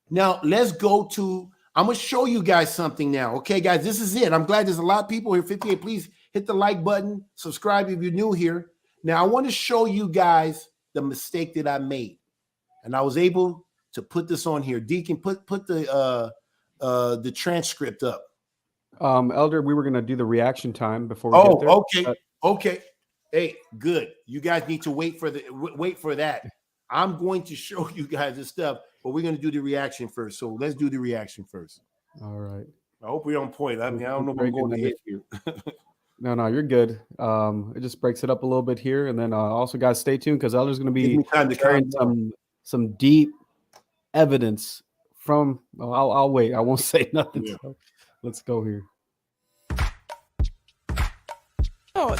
Now let's go to. I'm gonna show you guys something now. Okay, guys, this is it. I'm glad there's a lot of people here. 58. Please hit the like button. Subscribe if you're new here. Now I want to show you guys the mistake that I made, and I was able to put this on here. Deacon, put the transcript up. Elder, we were gonna do the reaction time before we get there. Okay, okay. Hey, good. You guys need to wait for that. I'm going to show you guys this stuff, but we're going to do the reaction first. So let's do the reaction first. All right. I hope we're on point. I mean, I don't know where I'm going to hit here. No, you're good. It just breaks it up a little bit here, and then also, guys, stay tuned because Elder's going to be sharing some deep evidence from. I'll wait. I won't say nothing. Yeah. So let's go here. Oh,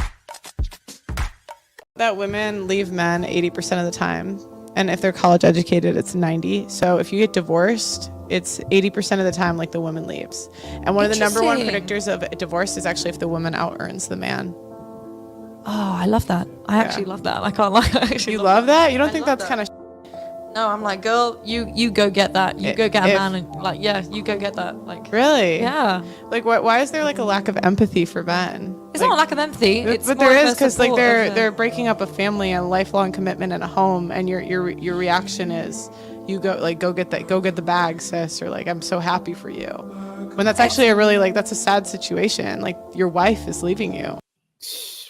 that women leave men 80% of the time, and if they're college educated, it's 90. So if you get divorced, it's 80% of the time like the woman leaves. And one of the number one predictors of divorce is actually if the woman out earns the man. Oh, I love that. I actually love that. I can't lie. You love that? You don't think that's kind of? No, I'm like, girl, you go get that. You go get a man, and like, yeah, you go get that. Like, really? Yeah. Like, why is there like a lack of empathy for men? It's not a lack of empathy. But there is, because like they're breaking up a family and a lifelong commitment in a home, and your reaction is you go get the bag, sis, or like, I'm so happy for you, when that's actually that's a sad situation. Like, your wife is leaving you.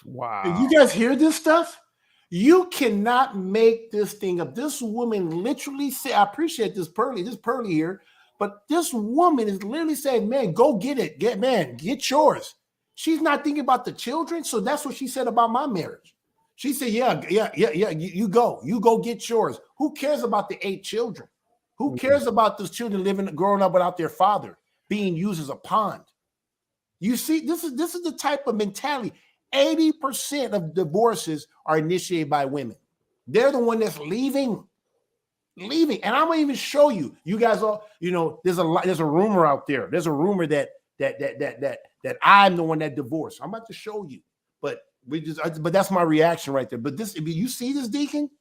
Wow. You guys hear this stuff? You cannot make this thing up. This woman literally said, I appreciate this Pearly here, but this woman is literally saying, man, go get it. Get yours. She's not thinking about the children. So that's what she said about my marriage. She said, yeah. You go get yours. Who cares about the 8 children? Who cares about those children growing up without their father, being used as a pawn? You see, this is the type of mentality. 80% of divorces are initiated by women. They're the one that's leaving. And I'm gonna even show you. You guys all, there's a rumor out there. There's a rumor that I'm the one that divorced. I'm about to show you. But that's my reaction right there. But you see this, Deacon?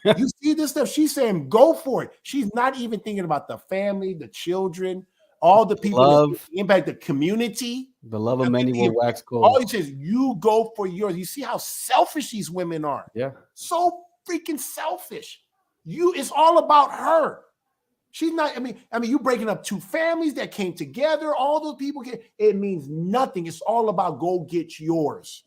You see this stuff? She's saying go for it. She's not even thinking about the family, the children, all the people that impact the community. The love of many will wax cold. All he says, you go for yours. You see how selfish these women are. Yeah. So freaking selfish. It's all about her. She's not. I mean, you breaking up two families that came together. All those people it means nothing. It's all about go get yours.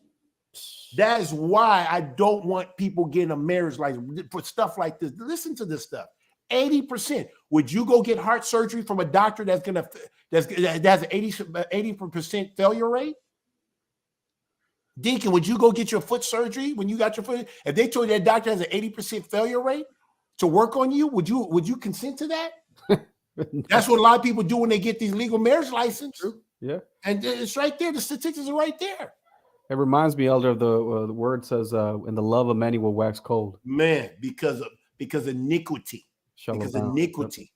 That is why I don't want people getting a marriage license for stuff like this. Listen to this stuff. 80%. Would you go get heart surgery from a doctor that has an 80% failure rate? Deacon, would you go get your foot surgery when you got your foot? If they told you that doctor has an 80% failure rate to work on you, would you consent to that? That's what a lot of people do when they get these legal marriage license. True. Yeah. And it's right there. The statistics are right there. It reminds me, Elder, of the word says, "And the love of many will wax cold." Man, because of iniquity. Because of iniquity.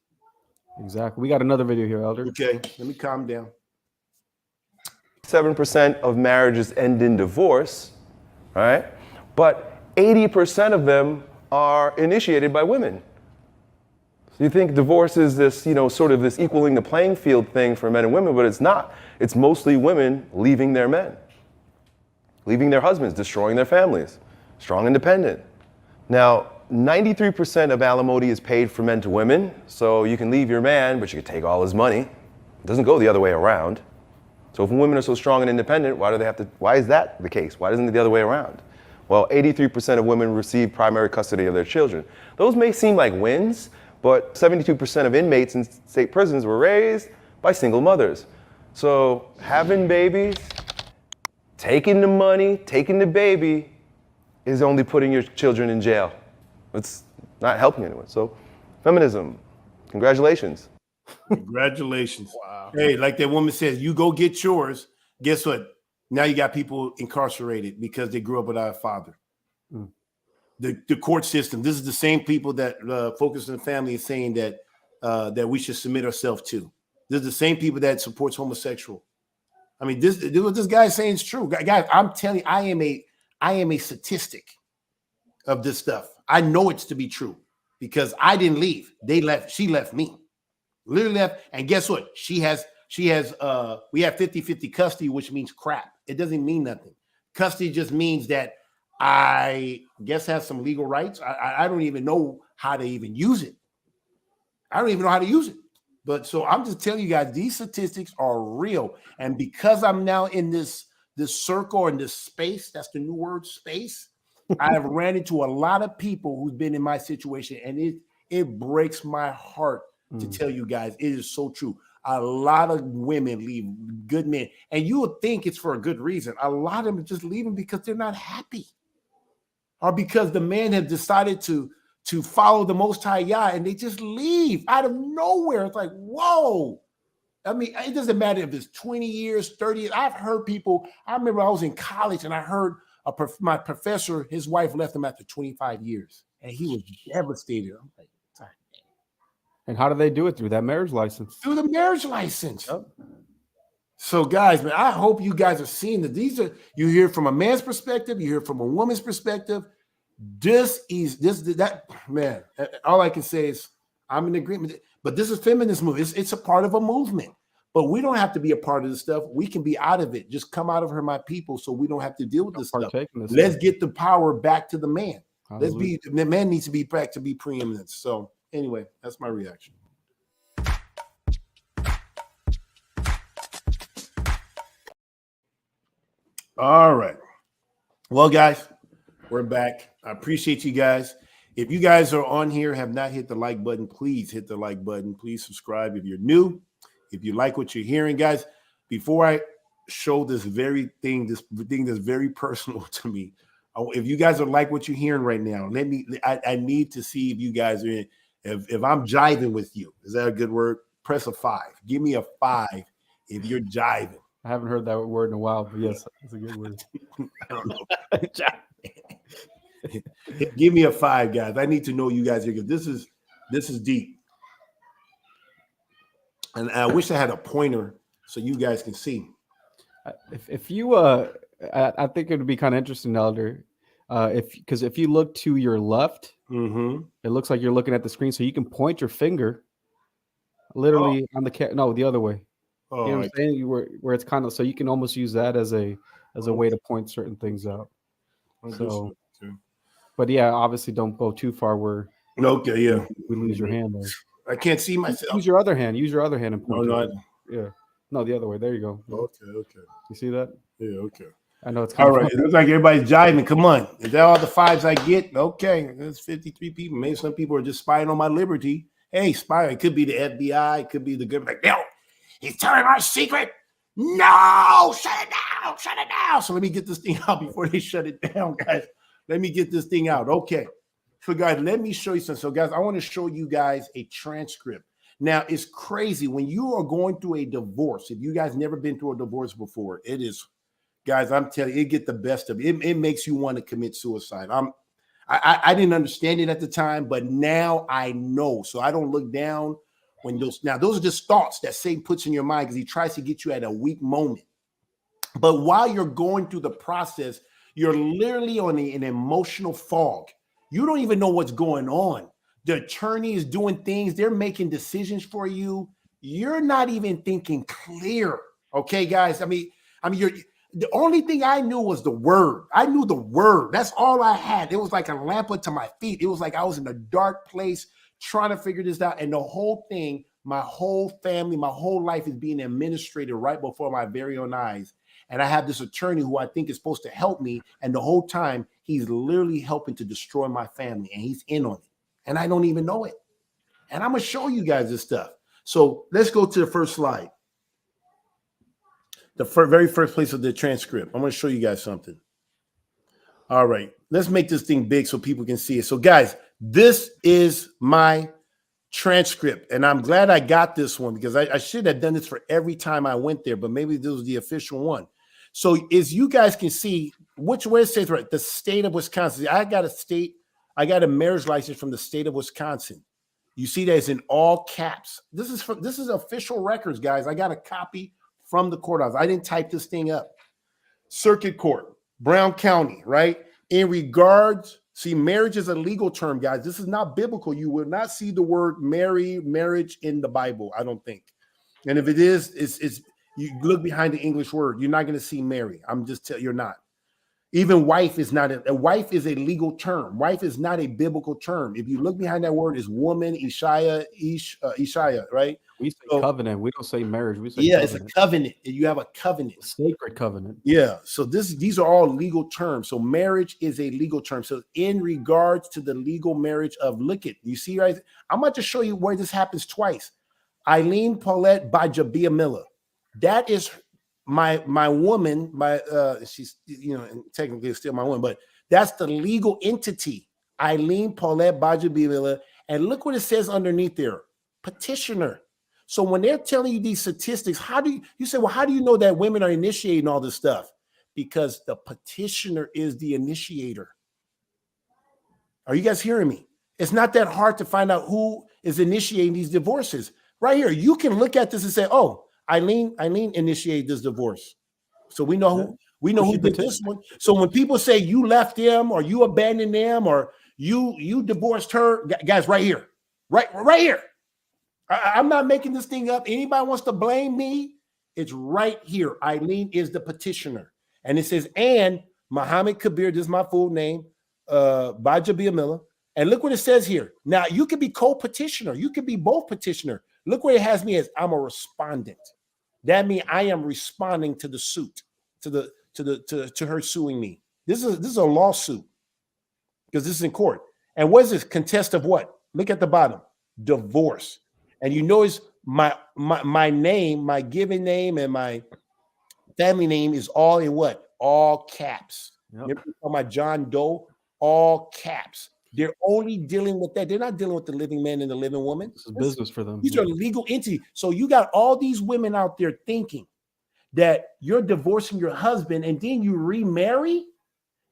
Yep. Exactly. We got another video here, Elder. Okay, let me calm down. 7% of marriages end in divorce, right? But 80% of them are initiated by women. So you think divorce is this, sort of this equaling the playing field thing for men and women, but it's not. It's mostly women leaving their men, leaving their husbands, destroying their families, strong, independent. Now, 93% of alimony is paid from men to women, so you can leave your man, but you can take all his money. It doesn't go the other way around. So if women are so strong and independent, why is that the case? Why isn't it the other way around? Well, 83% of women receive primary custody of their children. Those may seem like wins, but 72% of inmates in state prisons were raised by single mothers. So having babies, taking the money, taking the baby is only putting your children in jail. It's not helping anyone. So feminism, congratulations. Congratulations. Wow. Hey, like that woman says, you go get yours. Guess what? Now you got people incarcerated because they grew up without a father. Mm. The court system, this is the same people that Focus on the Family is saying that that we should submit ourselves to. This is the same people that supports homosexual. I mean, what this guy is saying is true. Guys, I'm telling you, I am a statistic of this stuff. I know it's to be true because I didn't leave. They left. She left me. Literally left. And guess what? We have 50-50 custody, which means crap. It doesn't mean nothing. Custody just means that I guess have some legal rights. I don't even know how to even use it. I don't even know how to use it. But so I'm just telling you guys, these statistics are real. And because I'm now in this circle and this space, that's the new word, space, I have ran into a lot of people who've been in my situation, and it breaks my heart to tell you guys, it is so true. A lot of women leave good men, and you would think it's for a good reason. A lot of them are just leaving because they're not happy, or because the man has decided to follow the Most High Yah, and they just leave out of nowhere. It's like, whoa. I mean, it doesn't matter if it's 20 years, 30 years. I've heard people, I remember I was in college, and I heard my professor, his wife left him after 25 years, and he was devastated. I'm like, sorry. And how do they do it? Through that marriage license? Through the marriage license. Yep. So, guys, man, I hope you guys are seeing that you hear from a man's perspective, you hear from a woman's perspective. Man, all I can say is I'm in agreement. But this is feminist movement. It's a part of a movement. But we don't have to be a part of this stuff. We can be out of it. Just come out of her, my people, so we don't have to deal with this stuff. Let's get the power back to the man. The man needs to be back to be preeminent. So anyway, that's my reaction. All right. Well, guys, we're back. I appreciate you guys. If you guys are on here, have not hit the like button, please hit the like button. Please subscribe if you're new. If you like what you're hearing, guys, before I show this thing that's very personal to me, if you guys are like what you're hearing right now, I need to see if you guys are in, if I'm jiving with you. Is that a good word? Press a 5. Give me a 5 if you're jiving. I haven't heard that word in a while, but yes, it's a good word. I don't know. Give me a 5, guys. I need to know you guys here because this is deep. And I wish I had a pointer so you guys can see. If you, I think it would be kind of interesting, Elder, because if you look to your left, it looks like you're looking at the screen, so you can point your finger literally on the no, the other way. You know what I'm saying? Where it's kind of, so you can almost use that as a way to point certain things out. So, but yeah, obviously don't go too far where we lose your hand there. I can't see myself. Use your other hand. Use your other hand and point. No, yeah. No, the other way. There you go. Okay. You see that? Yeah, okay. I know it's all right. It looks like everybody's jiving. Come on. Is that all the fives I get? Okay. There's 53 people. Maybe some people are just spying on my liberty. Hey, spy. It could be the FBI. It could be the government. Like, no, he's telling our secret. No, shut it down. Shut it down. So let me get this thing out before they shut it down, guys. Let me get this thing out. Okay. So, guys, let me show you something. So, guys, I want to show you guys a transcript. Now, it's crazy when you are going through a divorce. If you guys never been through a divorce before, it is, guys, I'm telling you, it get the best of it. It makes you want to commit suicide. I didn't understand it at the time, but now I know. So I don't look down when those are just thoughts that Satan puts in your mind because he tries to get you at a weak moment. But while you're going through the process, you're literally on an emotional fog. You don't even know what's going on. The attorney is doing things. They're making decisions for you. You're not even thinking clear. Okay, guys? I mean, you're the only thing I knew was the word. I knew the word. That's all I had. It was like a lamp unto my feet. It was like I was in a dark place trying to figure this out. And the whole thing, my whole family, my whole life is being administrated right before my very own eyes. And I have this attorney who I think is supposed to help me. And the whole time, he's literally helping to destroy my family. And he's in on it. And I don't even know it. And I'm going to show you guys this stuff. So let's go to the first slide. The very first place of the transcript. I'm going to show you guys something. All right. Let's make this thing big so people can see it. So, guys, this is my transcript. And I'm glad I got this one because I should have done this for every time I went there. But maybe this was the official one. So as you guys can see, where it says, right, the state of Wisconsin. I got a marriage license from the state of Wisconsin. You see that it's in all caps. This is official records, guys. I got a copy from the courthouse. I didn't type this thing up. Circuit Court, Brown County, right? In regards, see, marriage is a legal term, guys. This is not biblical. You will not see the word marriage in the Bible, I don't think. And if it is, it's you look behind the English word. You're not going to see marry. I'm just telling you, you're not. Even wife is not a wife is a legal term. Wife is not a biblical term. If you look behind that word, is woman, Ishaya, right? We say covenant. We don't say marriage. We say covenant. It's a covenant. You have a covenant, sacred covenant. Yeah. So these are all legal terms. So marriage is a legal term. So in regards to the legal marriage of, look it, you see, right? I'm about to show you where this happens twice. Eileen Paulette Gbaja-Biamila. That is my woman, she's, technically still my woman, but that's the legal entity, Eileen Paulette Gbaja-Biamila. And look what it says underneath there, petitioner. So when they're telling you these statistics, how do you say, well, how do you know that women are initiating all this stuff? Because the petitioner is the initiator. Are you guys hearing me? It's not that hard to find out who is initiating these divorces. Right here, you can look at this and say, oh, Eileen initiated this divorce. So we know who did this one. So when people say you left them or you abandoned them or you divorced her, guys, right here, right here. I'm not making this thing up. Anybody wants to blame me? It's right here. Eileen is the petitioner. And it says, and Muhammad Kabir, this is my full name, Gbaja-Biamila. And look what it says here. Now, you could be co-petitioner. You could be both petitioner. Look where it has me as I'm a respondent. That means I am responding to the suit, to her suing me. This is a lawsuit because this is in court. And what is this? Contest of what? Look at the bottom. Divorce. And you notice my name, my given name, and my family name is all in what? All caps. Yep. Remember my John Doe? All caps. They're only dealing with that. They're not dealing with the living man and the living woman. This is business for them. These are legal entities. So you got all these women out there thinking that you're divorcing your husband and then you remarry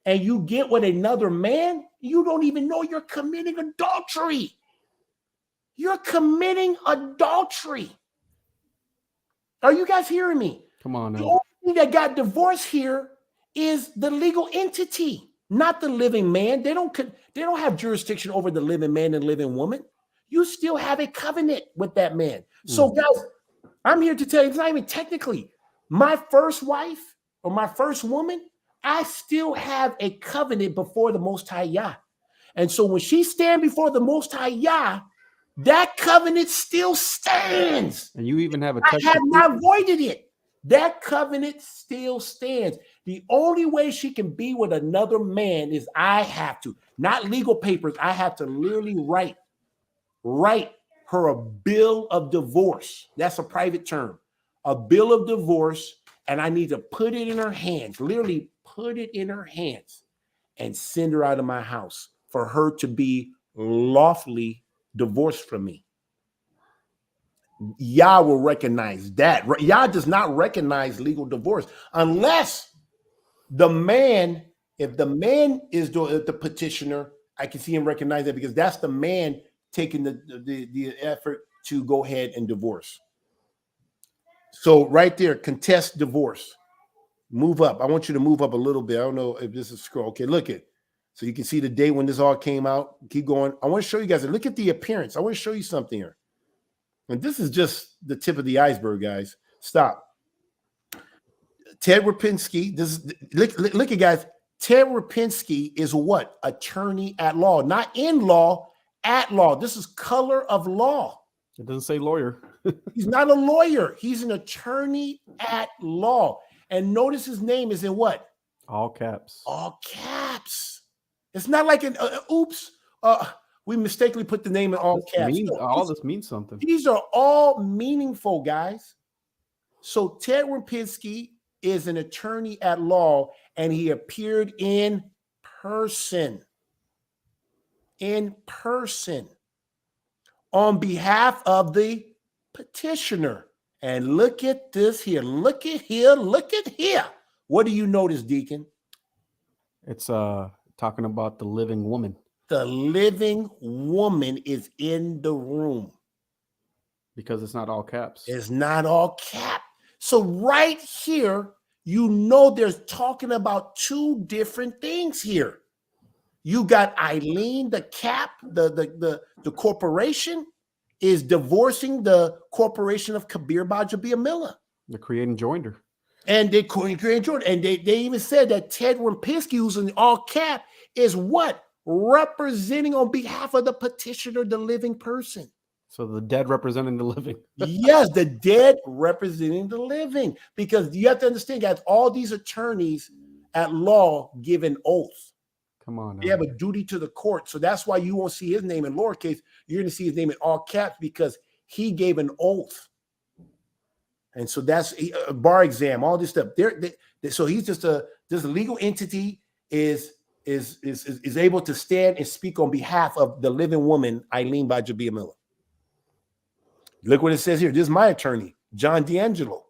and you get with another man. You don't even know you're committing adultery. You're committing adultery. Are you guys hearing me? Come on now. The only thing that got divorced here is the legal entity, not the living man. They don't have jurisdiction over the living man and living woman. You still have a covenant with that man. So guys, I'm here to tell you, it's not even technically my first wife or my first woman. I still have a covenant before the Most High Yah. And so when she stand before the Most High Yah, That covenant still stands. And you even have a I text. have not voided it. That covenant still stands. The only way she can be with another man is I have to, not legal papers. I have to literally write her a bill of divorce. That's a private term. A bill of divorce, and I need to put it in her hands, literally put it in her hands and send her out of my house for her to be lawfully divorced from me. Yah will recognize that. Yah does not recognize legal divorce unless the man, if the man is the petitioner, I can see him recognize that because that's the man taking the effort to go ahead and divorce. So right there, contest divorce. Move up. I want you to move up a little bit. I don't know if this is scroll. Okay, look at. So you can see the day when this all came out. Keep going. I want to show you guys. Look at the appearance. I want to show you something here. And this is just the tip of the iceberg, guys. Stop. Ted Rapinski. Look at guys. Ted Rapinski is what? Attorney at law, not in law, at law. This is color of law. It doesn't say lawyer. He's not a lawyer. He's an attorney at law. And notice his name is in what? All caps. All caps. It's not like an oops. We mistakenly put the name in all caps. All this means something. These are all meaningful, guys. So Ted Rapinski is an attorney at law, and he appeared in person. In person. On behalf of the petitioner. And look at this here. Look at here. Look at here. What do you notice, Deacon? It's talking about the living woman. The living woman is in the room. Because it's not all caps. It's not all cap. So right here, you know they're talking about two different things here. You got Eileen, the cap, the corporation is divorcing the corporation of Gbaja-Biamila. They're creating joinder. And they creating joinder. And they even said that Ted Rapinski, who's in all cap, is what? Representing on behalf of the petitioner, the living person. So the dead representing the living. Yes, the dead representing the living. Because you have to understand, guys, all these attorneys at law give an oath. Come on. They have a duty to the court. So that's why you won't see his name in lowercase. You're going to see his name in all caps because he gave an oath. And so that's a bar exam, all this stuff. So he's just this legal entity is able to stand and speak on behalf of the living woman, Eileen Gbaja-Biamila. Look what it says here. This is my attorney, John D'Angelo,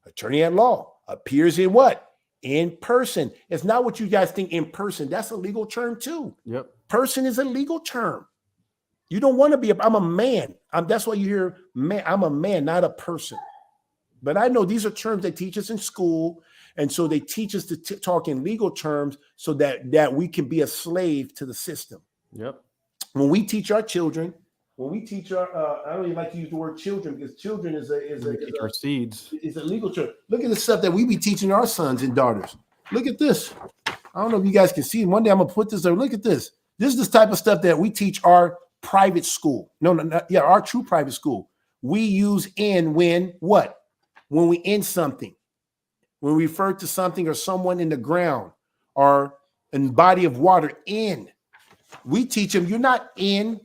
attorney at law, appears in what? In person. It's not what you guys think in person. That's a legal term too. Yep. Person is a legal term. You don't want to be, I'm a man. That's why you hear man. I'm a man, not a person. But I know these are terms they teach us in school. And so they teach us to talk in legal terms so that we can be a slave to the system. Yep. When we teach our children, I don't even like to use the word children because children is our seeds. It's a legal term. Look at the stuff that we be teaching our sons and daughters. Look at this. I don't know if you guys can see. One day I'm gonna put this there. Look at this. This is the type of stuff that we teach our private school. Our true private school. We use in when what? When we in something. When we refer to something or someone in the ground or in body of water in. We teach them you're not in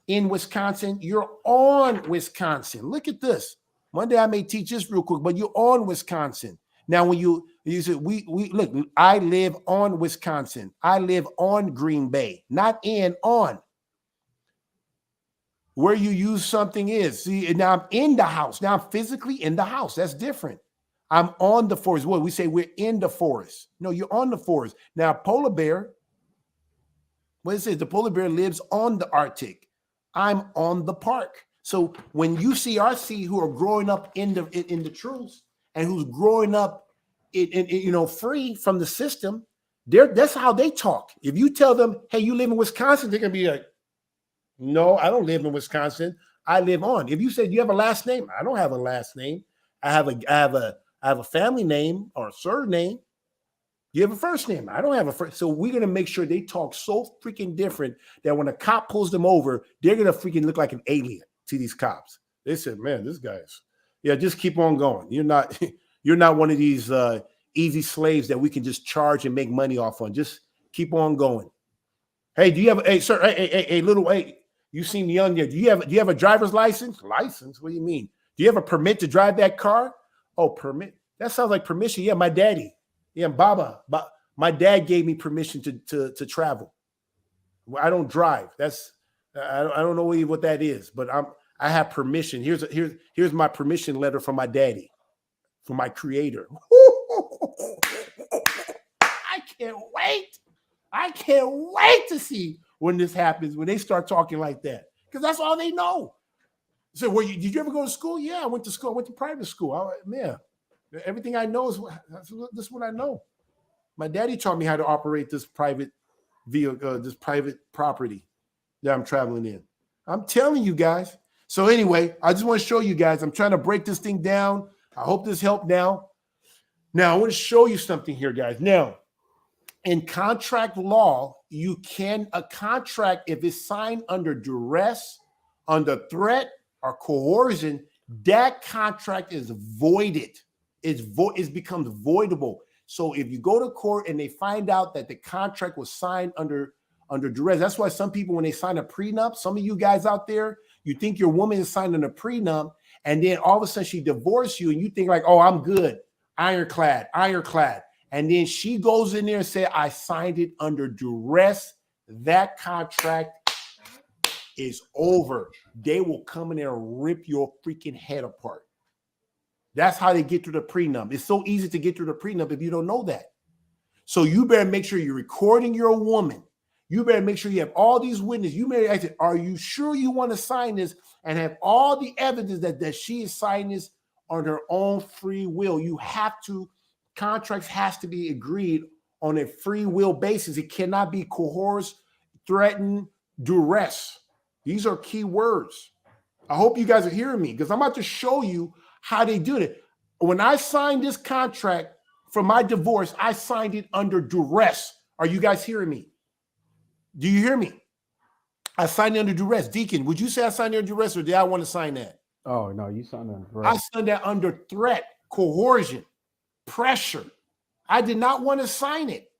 Wisconsin, you're on Wisconsin. Look at this. One day I may teach this real quick, but you're on Wisconsin. Now, when you say we look, I live on Wisconsin. I live on Green Bay, not in, on. Where you use something is. See, now I'm in the house. Now I'm physically in the house. That's different. I'm on the forest. What we say, we're in the forest. No, you're on the forest. Now, polar bear, what it says, the polar bear lives on the Arctic. I'm on the park. So when you see RC who are growing up in the truth and who's growing up free from the system, that's how they talk. If you tell them, hey, you live in Wisconsin, they're gonna be like, no, I don't live in Wisconsin. I live on. If you say you have a last name, I don't have a last name. I have a family name or a surname. You have a first name. I don't have a first. So we're going to make sure they talk so freaking different that when a cop pulls them over, they're going to freaking look like an alien to these cops. They said, man, this guy's, yeah, just keep on going. You're not one of these easy slaves that we can just charge and make money off on. Just keep on going. Hey, do you have, hey, sir, hey, you seem young there. Do you have a driver's license? License? What do you mean? Do you have a permit to drive that car? Oh, permit. That sounds like permission. Yeah, my daddy. Yeah, Baba. My dad gave me permission to travel. I don't drive. I don't know what that is, but I have permission. Here's my permission letter from my daddy, from my creator. I can't wait. I can't wait to see when this happens, when they start talking like that, because that's all they know. So, did you ever go to school? Yeah, I went to school. I went to private school. Everything I know this is what I know. My daddy taught me how to operate this private vehicle, this private property that I'm traveling in. I'm telling you guys. So anyway, I just want to show you guys. I'm trying to break this thing down. I hope this helped now. Now, I want to show you something here, guys. Now, in contract law, a contract, if it's signed under duress, under threat, or coercion, that contract is voided. It becomes voidable. So if you go to court and they find out that the contract was signed under duress, that's why some people, when they sign a prenup, some of you guys out there, you think your woman is signing a prenup, and then all of a sudden she divorced you, and you think like, oh, I'm good, ironclad. And then she goes in there and says, I signed it under duress. That contract is over. They will come in there and rip your freaking head apart. That's how they get through the prenup. It's so easy to get through the prenup if you don't know that. So you better make sure you're recording your woman. You better make sure you have all these witnesses. You better ask, are you sure you want to sign this, and have all the evidence that she is signing this on her own free will. You have to, contracts has to be agreed on a free will basis. It cannot be coerced, threatened, duress. These are key words. I hope you guys are hearing me, because I'm about to show you how they do it. When I signed this contract for my divorce, I signed it under duress. Are you guys hearing me? Do you hear me? I signed it under duress. Deacon, would you say I signed it under duress, or did I want to sign that? Oh, no, you signed under duress. I signed that under threat, coercion, pressure. I did not want to sign it,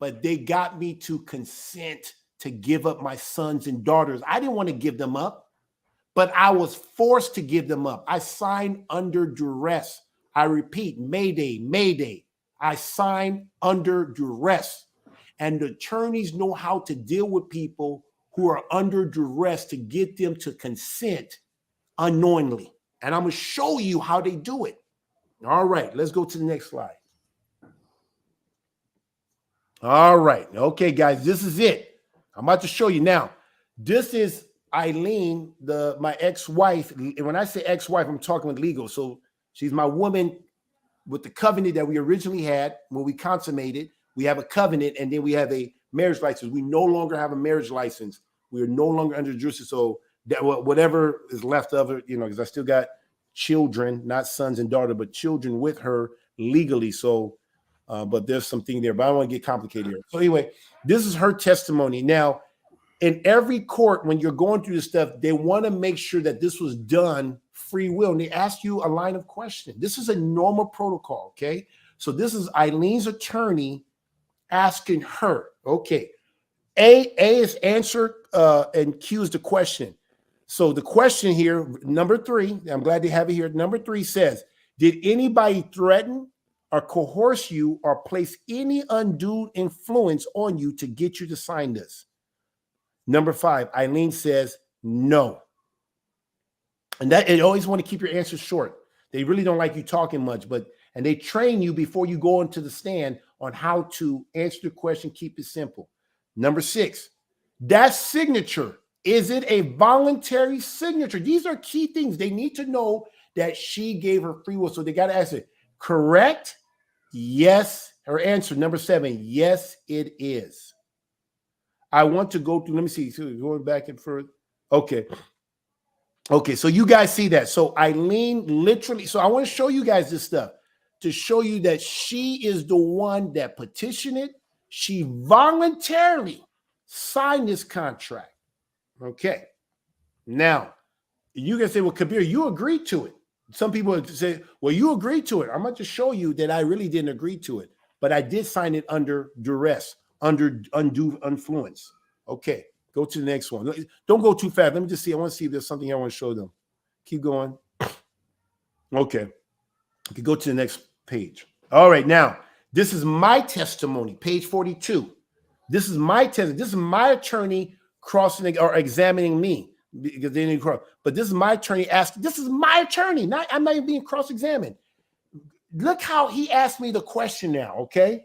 but they got me to consent to give up my sons and daughters. I didn't want to give them up, but I was forced to give them up. I signed under duress. I repeat, Mayday, Mayday. I signed under duress. And the attorneys know how to deal with people who are under duress to get them to consent unknowingly. And I'm going to show you how they do it. All right, let's go to the next slide. All right. Okay, guys, this is it. I'm about to show you now. This is Eileen, my ex-wife. And when I say ex-wife, I'm talking with legal. So she's my woman with the covenant that we originally had when we consummated. We have a covenant, and then we have a marriage license. We no longer have a marriage license. We are no longer under jurisdiction. So that whatever is left of it, because I still got children, not sons and daughter, but children with her legally. So, but there's something there, but I don't want to get complicated here. So anyway, this is her testimony. Now, in every court, when you're going through this stuff, they want to make sure that this was done free will. And they ask you a line of question. This is a normal protocol, okay? So this is Eileen's attorney asking her, okay, A is answer and Q is the question. So the question here, number 3, I'm glad they have it here. Number 3 says, did anybody threaten or coerce you or place any undue influence on you to get you to sign this? Number 5, Eileen says no. And that, you always want to keep your answers short. They really don't like you talking much, and they train you before you go into the stand on how to answer the question, keep it simple. Number 6, that signature, is it a voluntary signature? These are key things. They need to know that she gave her free will. So they got to ask it. Correct? Yes. Her answer, number 7, yes, it is. I want to go through, let me see, so going back and forth. Okay. Okay, so you guys see that. So Eileen literally, so I want to show you guys this stuff to show you that she is the one that petitioned it. She voluntarily signed this contract. Okay. Now, you can say, well, Kabir, you agreed to it. Some people would say, well, you agreed to it. I'm going to show you that I really didn't agree to it, but I did sign it under duress, under undue influence. Okay, go to the next one. Don't go too fast. Let me just see. I want to see if there's something I want to show them. Keep going. Okay. You can go to the next page. All right, now, this is my testimony, page 42. This is my testimony. This is my attorney crossing or examining me. Because they didn't cross. But this is my attorney asking. This is my attorney. I'm not even being cross-examined. Look how he asked me the question now, okay?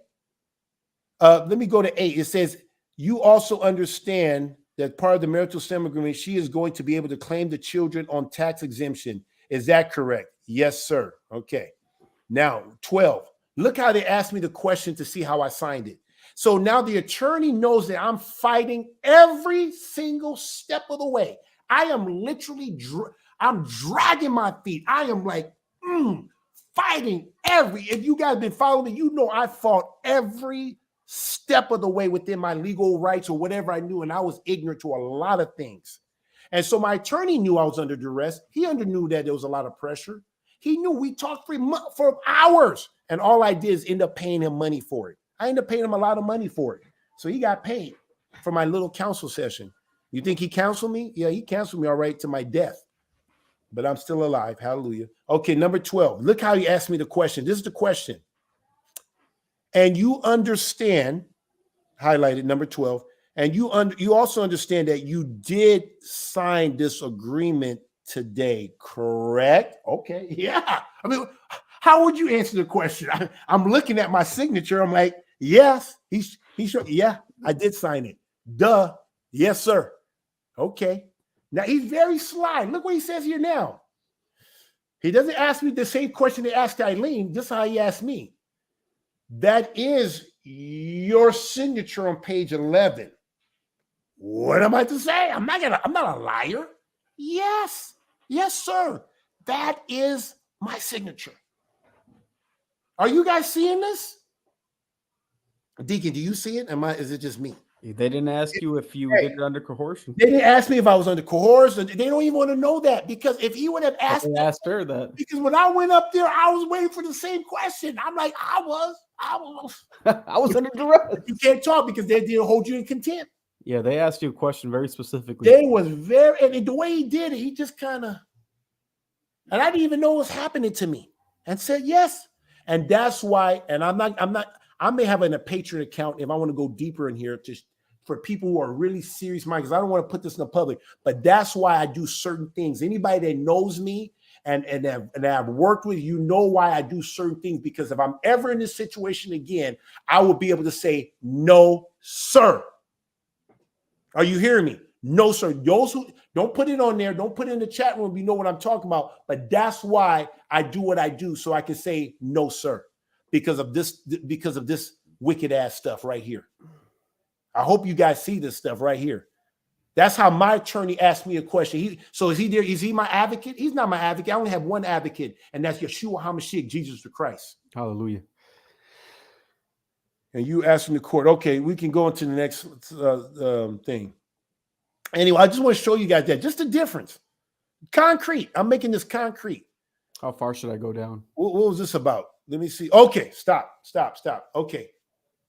Let me go to 8. It says, you also understand that part of the marital settlement agreement, she is going to be able to claim the children on tax exemption. Is that correct? Yes, sir. Okay. Now, 12. Look how they asked me the question to see how I signed it. So now the attorney knows that I'm fighting every single step of the way. I am literally, I'm dragging my feet. I am like, fighting if you guys been following me, you know I fought every step of the way within my legal rights or whatever I knew, and I was ignorant to a lot of things. And so my attorney knew I was under duress. He knew that there was a lot of pressure. He knew we talked for hours, and all I did is end up paying him money for it. I ended up paying him a lot of money for it. So he got paid for my little counsel session. You think he counseled me? Yeah, he counseled me all right to my death. But I'm still alive. Hallelujah. Okay, number 12. Look how he asked me the question. This is the question. And you understand, highlighted number 12, and you also understand that you did sign this agreement today, correct? Okay, yeah. I mean, how would you answer the question? I'm looking at my signature. I'm like, yes. He's sure. Yeah, I did sign it. Duh. Yes, sir. Okay. Now he's very sly. Look what he says here now. He doesn't ask me the same question they asked Eileen. This is how he asked me. That is your signature on page 11. What am I to say? I'm not a liar. Yes. Yes, sir. That is my signature. Are you guys seeing this? Deacon, do you see it? Is it just me? They didn't ask you if you did it under coercion. They didn't ask me if I was under coercion. They don't even want to know that, because if he would have asked, they asked her that. Because when I went up there, I was waiting for the same question. I'm like, I was I was under duress. You can't talk because they didn't hold you in contempt. Yeah, they asked you a question very specifically. They was and the way he did it, he just kind of, and I didn't even know what was happening to me, and said yes. And that's why, and I may have a Patreon account if I want to go deeper in here for people who are really serious minded, because I don't want to put this in the public, but that's why I do certain things. Anybody that knows me and I've worked with, you know why I do certain things, because if I'm ever in this situation again, I will be able to say, no, sir. Are you hearing me? No, sir. Those who don't put it on there, don't put it in the chat room, you know what I'm talking about. But that's why I do what I do, so I can say no, sir, because of this wicked ass stuff right here. I hope you guys see this stuff right here. That's how my attorney asked me a question. So is he there? Is he my advocate? He's not my advocate. I only have one advocate, and that's Yeshua HaMashiach, Jesus the Christ. Hallelujah. And you asking the court. Okay, we can go into the next thing. Anyway, I just want to show you guys that. Just the difference. Concrete. I'm making this concrete. How far should I go down? What was this about? Let me see. Okay, stop. Okay.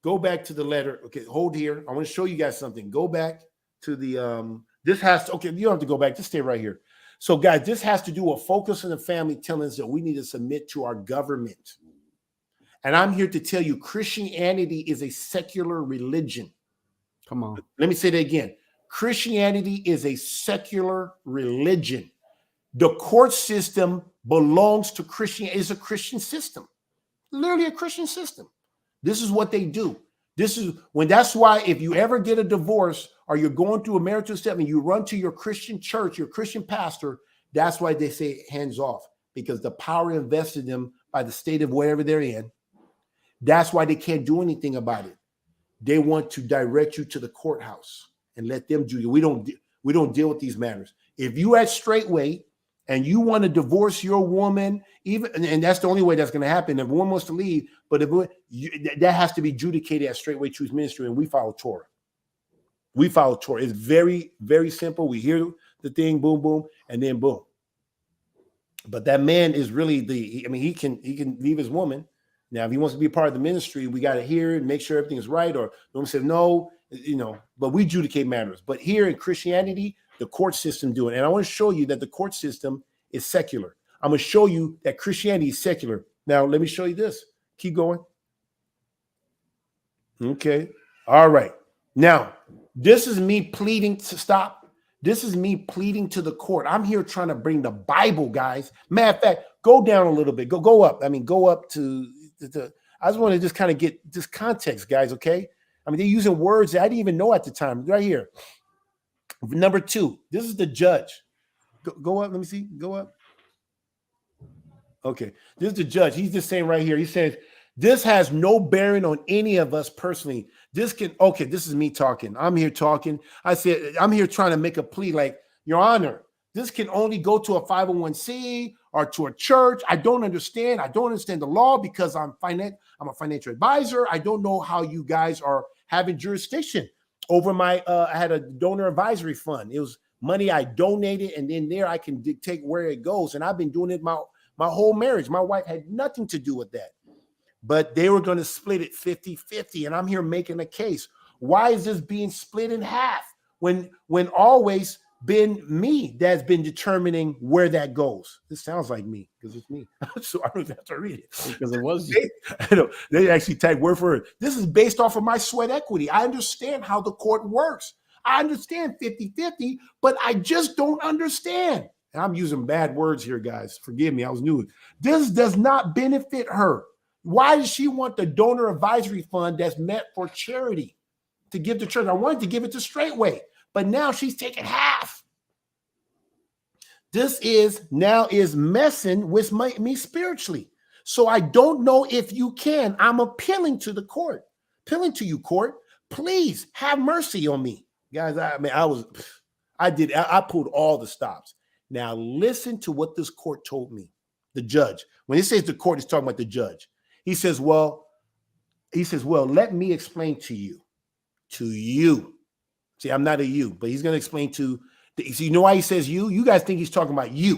Go back to the letter. Okay, hold here. I want to show you guys something. Go back to the you don't have to go back. Just stay right here. So, guys, this has to do with focus on the family, telling us that we need to submit to our government. And I'm here to tell you, Christianity is a secular religion. Come on. Let me say that again. Christianity is a secular religion. The court system belongs to Christianity. It's a Christian system. Literally a Christian system. This is what they do. That's why if you ever get a divorce or you're going through a marital settlement, you run to your Christian church, your Christian pastor. That's why they say hands off, because the power invested in them by the state of wherever they're in. That's why they can't do anything about it. They want to direct you to the courthouse and let them do it. We don't deal with these matters. If you at Straightway and you want to divorce your woman, even, and that's the only way that's going to happen. If a woman wants to leave, but that has to be adjudicated at Straightway Truth Ministry, and we follow Torah. We follow Torah. It's very, very simple. We hear the thing, boom, boom, and then boom. But that man is really he can leave his woman. Now, if he wants to be a part of the ministry, we got to hear it, make sure everything is right. Or the woman said no, but we adjudicate matters. But here in Christianity, the court system do it. And I want to show you that the court system is secular. I'm going to show you that Christianity is secular. Now, let me show you this. Keep going. Okay. All right. Now, this is me pleading to stop. This is me pleading to the court. I'm here trying to bring the Bible, guys. Matter of fact, go down a little bit. Go up. Go up to the. I just want to just kind of get this context, guys. Okay. They're using words that I didn't even know at the time. Right here. Number 2. This is the judge. Go up. Let me see. Go up. Okay. This is the judge. He's just saying right here. He says, this has no bearing on any of us personally. This is me talking. I'm here talking. I said, I'm here trying to make a plea like, Your Honor, this can only go to a 501c or to a church. I don't understand. I don't understand the law because I'm a financial advisor. I don't know how you guys are having jurisdiction over my, I had a donor advisory fund. It was money I donated, and then there I can dictate where it goes. And I've been doing it my whole marriage. My wife had nothing to do with that. But they were going to split it 50-50. And I'm here making a case. Why is this being split in half when always been me that's been determining where that goes? This sounds like me because it's me. So I don't have to read it. Because it was you. They actually type word for word. This is based off of my sweat equity. I understand how the court works. I understand 50-50, but I just don't understand. And I'm using bad words here, guys. Forgive me. I was new. This does not benefit her. Why does she want the donor advisory fund that's meant for charity to give to church? I wanted to give it to Straightway, but now she's taking half. This is messing with me spiritually. So I don't know if you can. I'm appealing to the court, appealing to you, court. Please have mercy on me, guys. I pulled all the stops. Now listen to what this court told me. The judge, when he says the court, he's talking about the judge. He says, well, let me explain to you. See, I'm not a you, but he's going to explain to, so you know why he says you? You guys think he's talking about you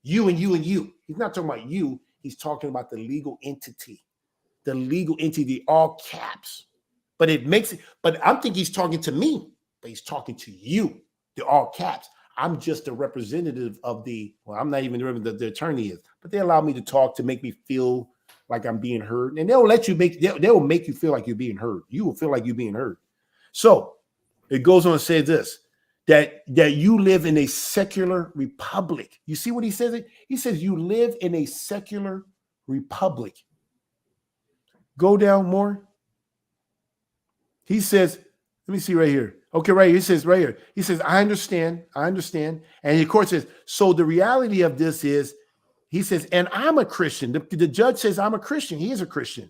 and you and you. He's not talking about you. He's talking about the legal entity, all caps. But I'm thinking he's talking to me, but he's talking to you, the all caps. I'm just a representative of I'm not even the representative, the attorney is, but they allow me to talk to make me feel like I'm being heard. And they'll make you feel like you're being heard. You will feel like you're being heard. So it goes on to say this, that you live in a secular republic. You see what he says? He says you live in a secular republic. Go down more. He says, let me see right here. Okay, right here. He says right here. He says, I understand. And the court says, so the reality of this is, he says, and I'm a Christian. The judge says I'm a Christian. He is a Christian.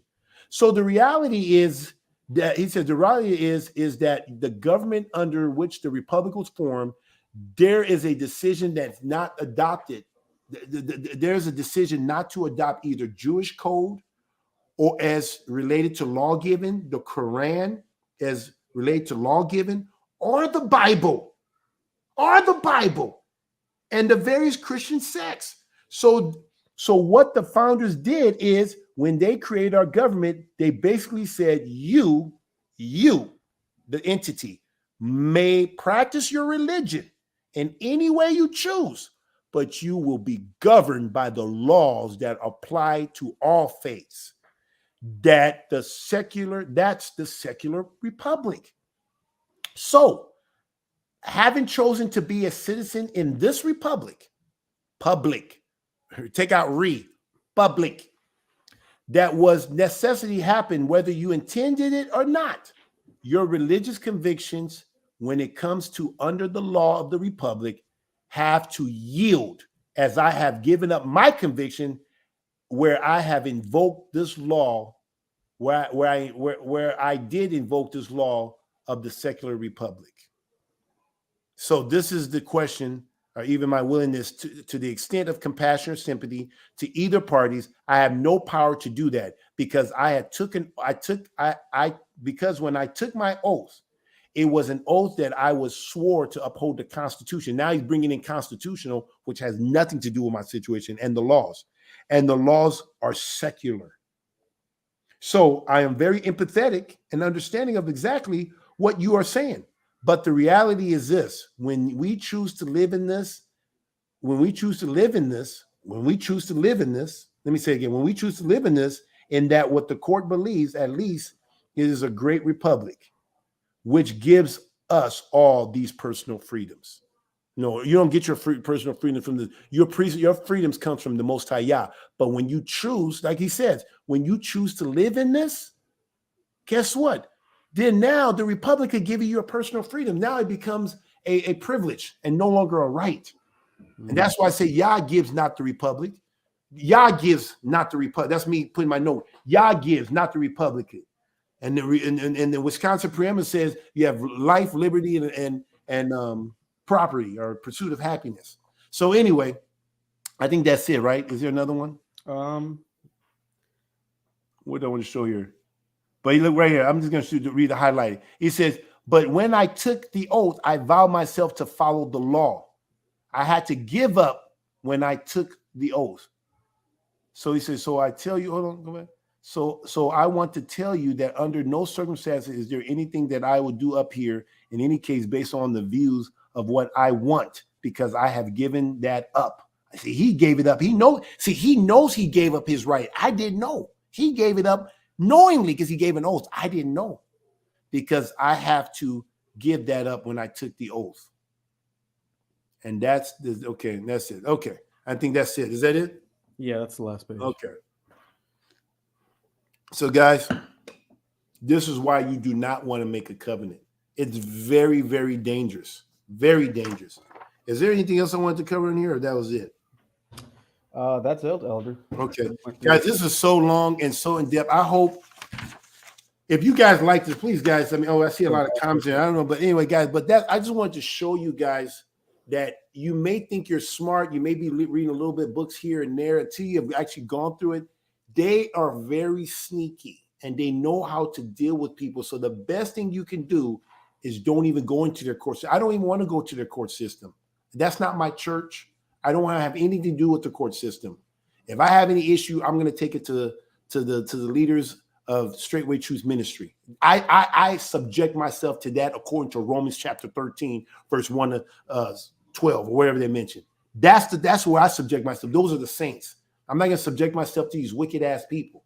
So the reality is that he says is that the government under which the republic was formed, there is a decision that's not adopted. There's a decision not to adopt either Jewish code or as related to law giving, the Quran as related to law giving, or the Bible, and the various Christian sects. So what the founders did is when they created our government, they basically said, you, the entity, may practice your religion in any way you choose, but you will be governed by the laws that apply to all faiths. That's the secular republic. So, having chosen to be a citizen in this republic, public, take out public, that was necessity happened whether you intended it or not. Your religious convictions, when it comes to under the law of the republic, have to yield, as I have given up my conviction where I have invoked this law, where I did invoke this law of the secular republic. So this is the question or even my willingness to the extent of compassion or sympathy to either parties, I have no power to do that because because when I took my oath, it was an oath that I was swore to uphold the Constitution. Now he's bringing in constitutional, which has nothing to do with my situation, and the laws. And the laws are secular. So I am very empathetic and understanding of exactly what you are saying. But the reality is this: when we choose to live in this, let me say again, when we choose to live in this, in that what the court believes, at least, is a great republic, which gives us all these personal freedoms. No, you don't get your personal freedom from your freedoms comes from the Most High Yah. But when you choose, like he says, when you choose to live in this, guess what? Then now the republic could give you your personal freedom. Now it becomes a privilege and no longer a right. And that's why I say Yah gives, not the republic. Yah gives, not the republic. That's me putting my note. Yah gives, not the republic. And the Wisconsin preamble says you have life, liberty, and property or pursuit of happiness. So anyway, I think that's it, right? Is there another one? What do I want to show here? But you look right here. I'm just going to read the highlight. He says, but when I took the oath, I vowed myself to follow the law. I had to give up when I took the oath. So he says, so I tell you, hold on, go back. So I want to tell you that under no circumstances is there anything that I will do up here in any case based on the views of what I want, because I have given that up. I see he gave it up. He knows he gave up his right. I didn't know. He gave it up knowingly because he gave an oath. I didn't know because I have to give that up when I took the oath. And that's okay. That's it. Okay. I think that's it. Is that it? Yeah, that's the last page. Okay. So guys, this is why you do not want to make a covenant. It's very, very dangerous. Very dangerous. Is there anything else I wanted to cover in here, or that was it? That's it, Elder. Okay. Guys, this is so long and so in depth. I hope if you guys like this, please, guys. I see a lot of comments here. I don't know, but anyway, guys, I just wanted to show you guys that you may think you're smart. You may be reading a little bit books here and there until you've actually gone through it. They are very sneaky and they know how to deal with people. So the best thing you can do is don't even go into their court. I don't even want to go to their court system. That's not my church. I don't want to have anything to do with the court system. If I have any issue, I'm going to take it to the leaders of Straightway Truth Ministry. I subject myself to that according to Romans chapter 13, verse 1 to 12, or whatever they mention. That's where I subject myself. Those are the saints. I'm not going to subject myself to these wicked ass people.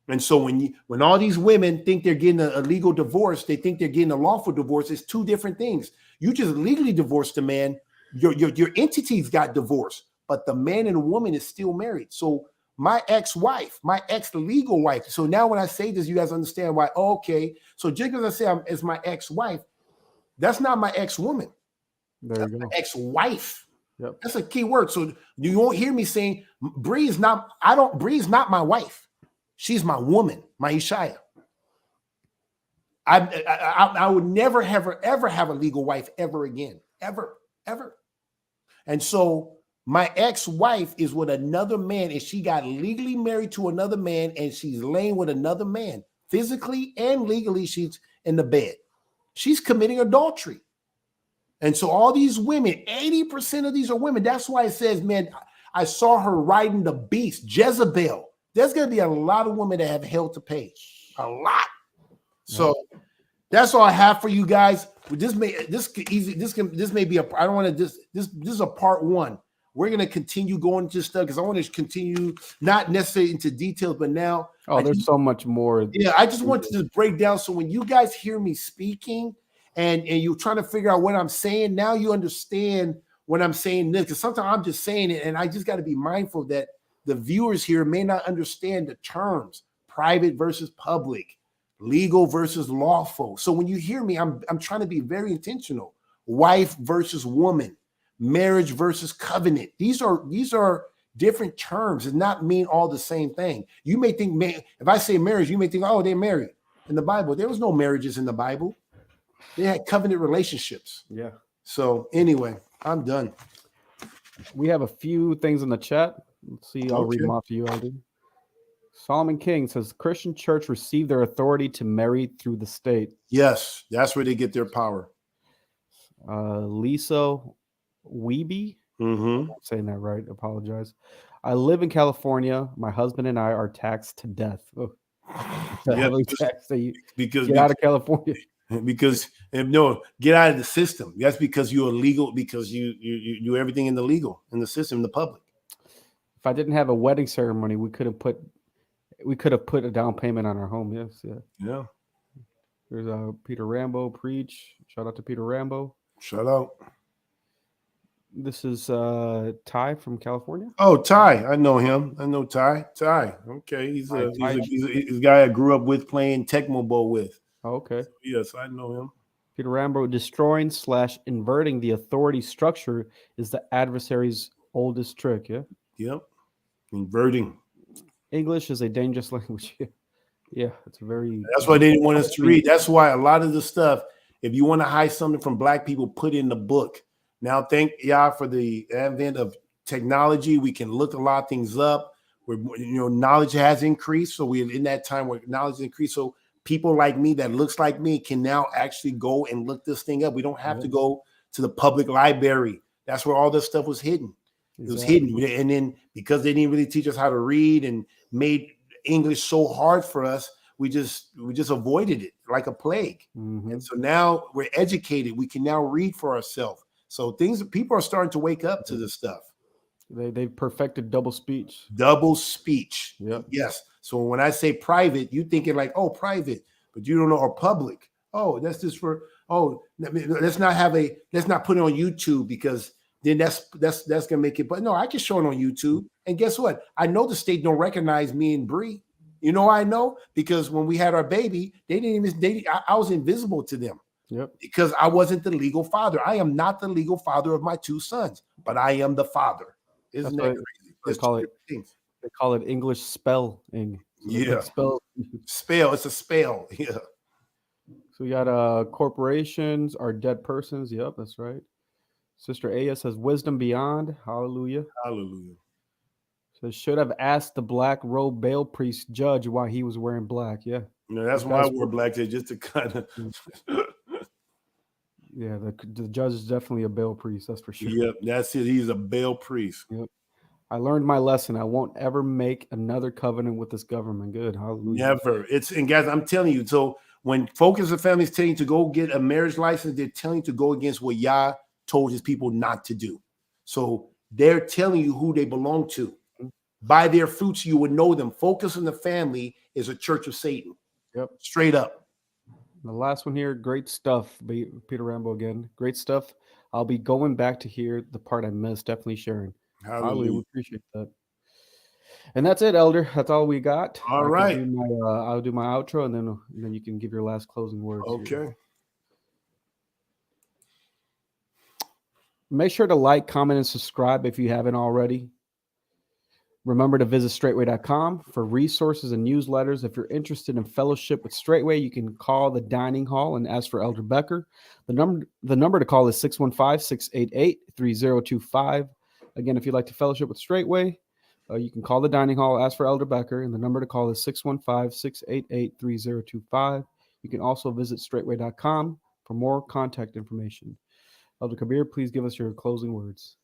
And so when all these women think they're getting a legal divorce, they think they're getting a lawful divorce. It's two different things. You just legally divorced a man. Your entities got divorced, but the man and the woman is still married. So my ex-wife, my ex-legal wife. So now when I say this, you guys understand why. Oh, okay. So just because I say it's my ex-wife, that's not my ex-woman. That's my ex-wife. Yep. That's a key word. So you won't hear me saying Bree's not my wife. She's my woman, my Ishaya. I would never ever have a legal wife ever again. Ever. And so my ex-wife is with another man, and she got legally married to another man, and she's laying with another man. Physically and legally, she's in the bed. She's committing adultery. And so all these women, 80% of these are women. That's why it says, man, I saw her riding the beast, Jezebel. There's going to be a lot of women that have hell to pay. A lot. So that's all I have for you guys. This may be a, I don't want to, this is a part one. We're going to continue going into stuff because I want to continue, not necessarily into details, but now. Oh, there's so much more. Yeah, I just want to just break down. So when you guys hear me speaking and you're trying to figure out what I'm saying, now you understand what I'm saying. Because sometimes I'm just saying it, and I just got to be mindful that the viewers here may not understand the terms, private versus public, legal versus lawful. So when you hear me, I'm trying to be very intentional. Wife versus woman, marriage versus covenant. These are different terms. It not mean all the same thing. You may think, if I say marriage, you may think, oh, they're married. In the Bible, there was no marriages in the Bible. They had covenant relationships. Yeah. So anyway, I'm done. We have a few things in the chat. Let's see. I'll read Okay. them off to you, Elder. Solomon King says, the Christian church received their authority to marry through the state. Yes, that's where they get their power. Lisa Weeby, Mm-hmm. I'm saying that right. Apologize. I live in California. My husband and I are taxed to death. Oh, Yeah, tax that you because get out of California. because no, get out of the system. That's because you're illegal, because you do everything in the legal, in the system, in the public. If I didn't have a wedding ceremony, we could have put a down payment on our home. Yes, yeah. Yeah. There's Peter Rambo preach. Shout out to Peter Rambo. Shout out. This is Ty from California. Oh, Ty, I know him. I know Ty. Ty, okay, he's a guy I grew up with, playing Tecmo Bowl with. Oh, okay. Yes, I know him. Peter Rambo, destroying / inverting the authority structure is the adversary's oldest trick. Yeah. Yep. Inverting. English is a dangerous language. Yeah, it's very. That's why they didn't want us to read. That's why a lot of the stuff, if you want to hide something from Black people, put in the book. Now, thank y'all for the advent of technology. We can look a lot of things up. Where, knowledge has increased. So we're in that time where knowledge increased. So people like me that looks like me can now actually go and look this thing up. We don't have to go to the public library. That's where all this stuff was hidden. It was hidden. And then because they didn't really teach us how to read and made English so hard for us, we just avoided it like a plague. Mm-hmm. And so now we're educated. We can now read for ourselves. So people are starting to wake up to this stuff. They've perfected double speech. Double speech. Yep. Yes. So when I say private, you thinking like, oh, private, but you don't know, or public. Oh, that's just for, let's not put it on YouTube, because then that's gonna make it. But no, I can show it on YouTube. And guess what? I know the state don't recognize me and Bree. I know, because when we had our baby, I was invisible to them. Yep. Because I wasn't the legal father. I am not the legal father of my two sons, but I am the father. Isn't that crazy? They call it English spelling. Yeah. Spell. It's a spell. Yeah. So we got corporations are dead persons. Yep, that's right. Sister Aya says wisdom beyond. Hallelujah. Hallelujah. So should have asked the black robe Baal priest judge why he was wearing black. Yeah. That's why I wore black today, just to kind of. Yeah, the judge is definitely a Baal priest. That's for sure. Yep, that's it. He's a Baal priest. Yep. I learned my lesson. I won't ever make another covenant with this government. Good. Hallelujah. Never. And guys, I'm telling you. So when Focus and Family is telling you to go get a marriage license, they're telling you to go against what Yah told his people not to do. So they're telling you who they belong to. By their fruits, you would know them. Focus on the Family is a church of Satan. Yep. Straight up. The last one here, great stuff. Peter Rambo again. Great stuff. I'll be going back to hear the part I missed. Definitely sharing. Hallelujah. We appreciate that. And that's it, Elder. That's all we got. All right. I'll do my outro, and then you can give your last closing words. Okay. Here. Make sure to like, comment, and subscribe if you haven't already. Remember to visit straightway.com for resources and newsletters. If you're interested in fellowship with Straightway, you can call the dining hall and ask for Elder Becker. The number to call is 615-688-3025. Again, if you'd like to fellowship with Straightway, you can call the dining hall, ask for Elder Becker, and the number to call is 615-688-3025. You can also visit straightway.com for more contact information. Elder Kabir, please give us your closing words.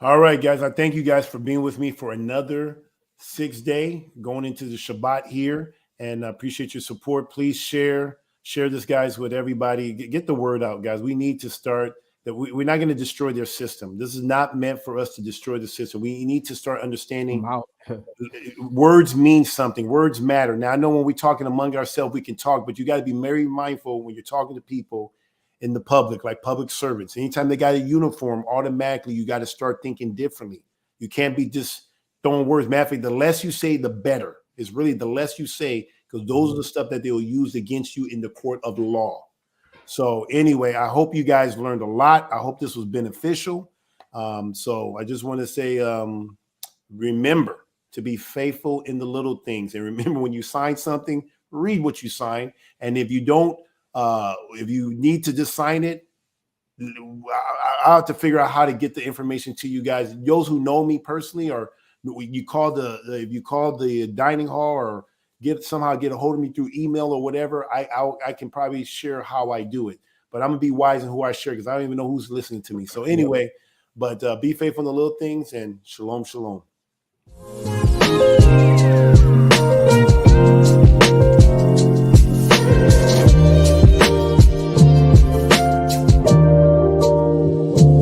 All right, guys. I thank you guys for being with me for another 6 day going into the Shabbat here, and I appreciate your support. Please share this, guys, with everybody. Get the word out, guys. We need to start that. We're not going to destroy their system. This is not meant for us to destroy the system. We need to start understanding words mean something. Words matter. Now, I know when we're talking among ourselves, we can talk, but you got to be very mindful when you're talking to people in the public, like public servants. Anytime they got a uniform, automatically you got to start thinking differently. You can't be just throwing words. Matter of fact, the less you say, the better. It's really the less you say, because those are the stuff that they will use against you in the court of law. So anyway, I hope you guys learned a lot. I hope this was beneficial. So I just want to say, remember to be faithful in the little things. And remember, when you sign something, read what you sign. And if you don't, if you need to just sign it, I'll have to figure out how to get the information to you guys. Those who know me personally, or you call if you call the dining hall, or somehow get a hold of me through email or whatever, I can probably share how I do it. But I'm gonna be wise in who I share, because I don't even know who's listening to me. So anyway, but be faithful in the little things, and shalom, shalom.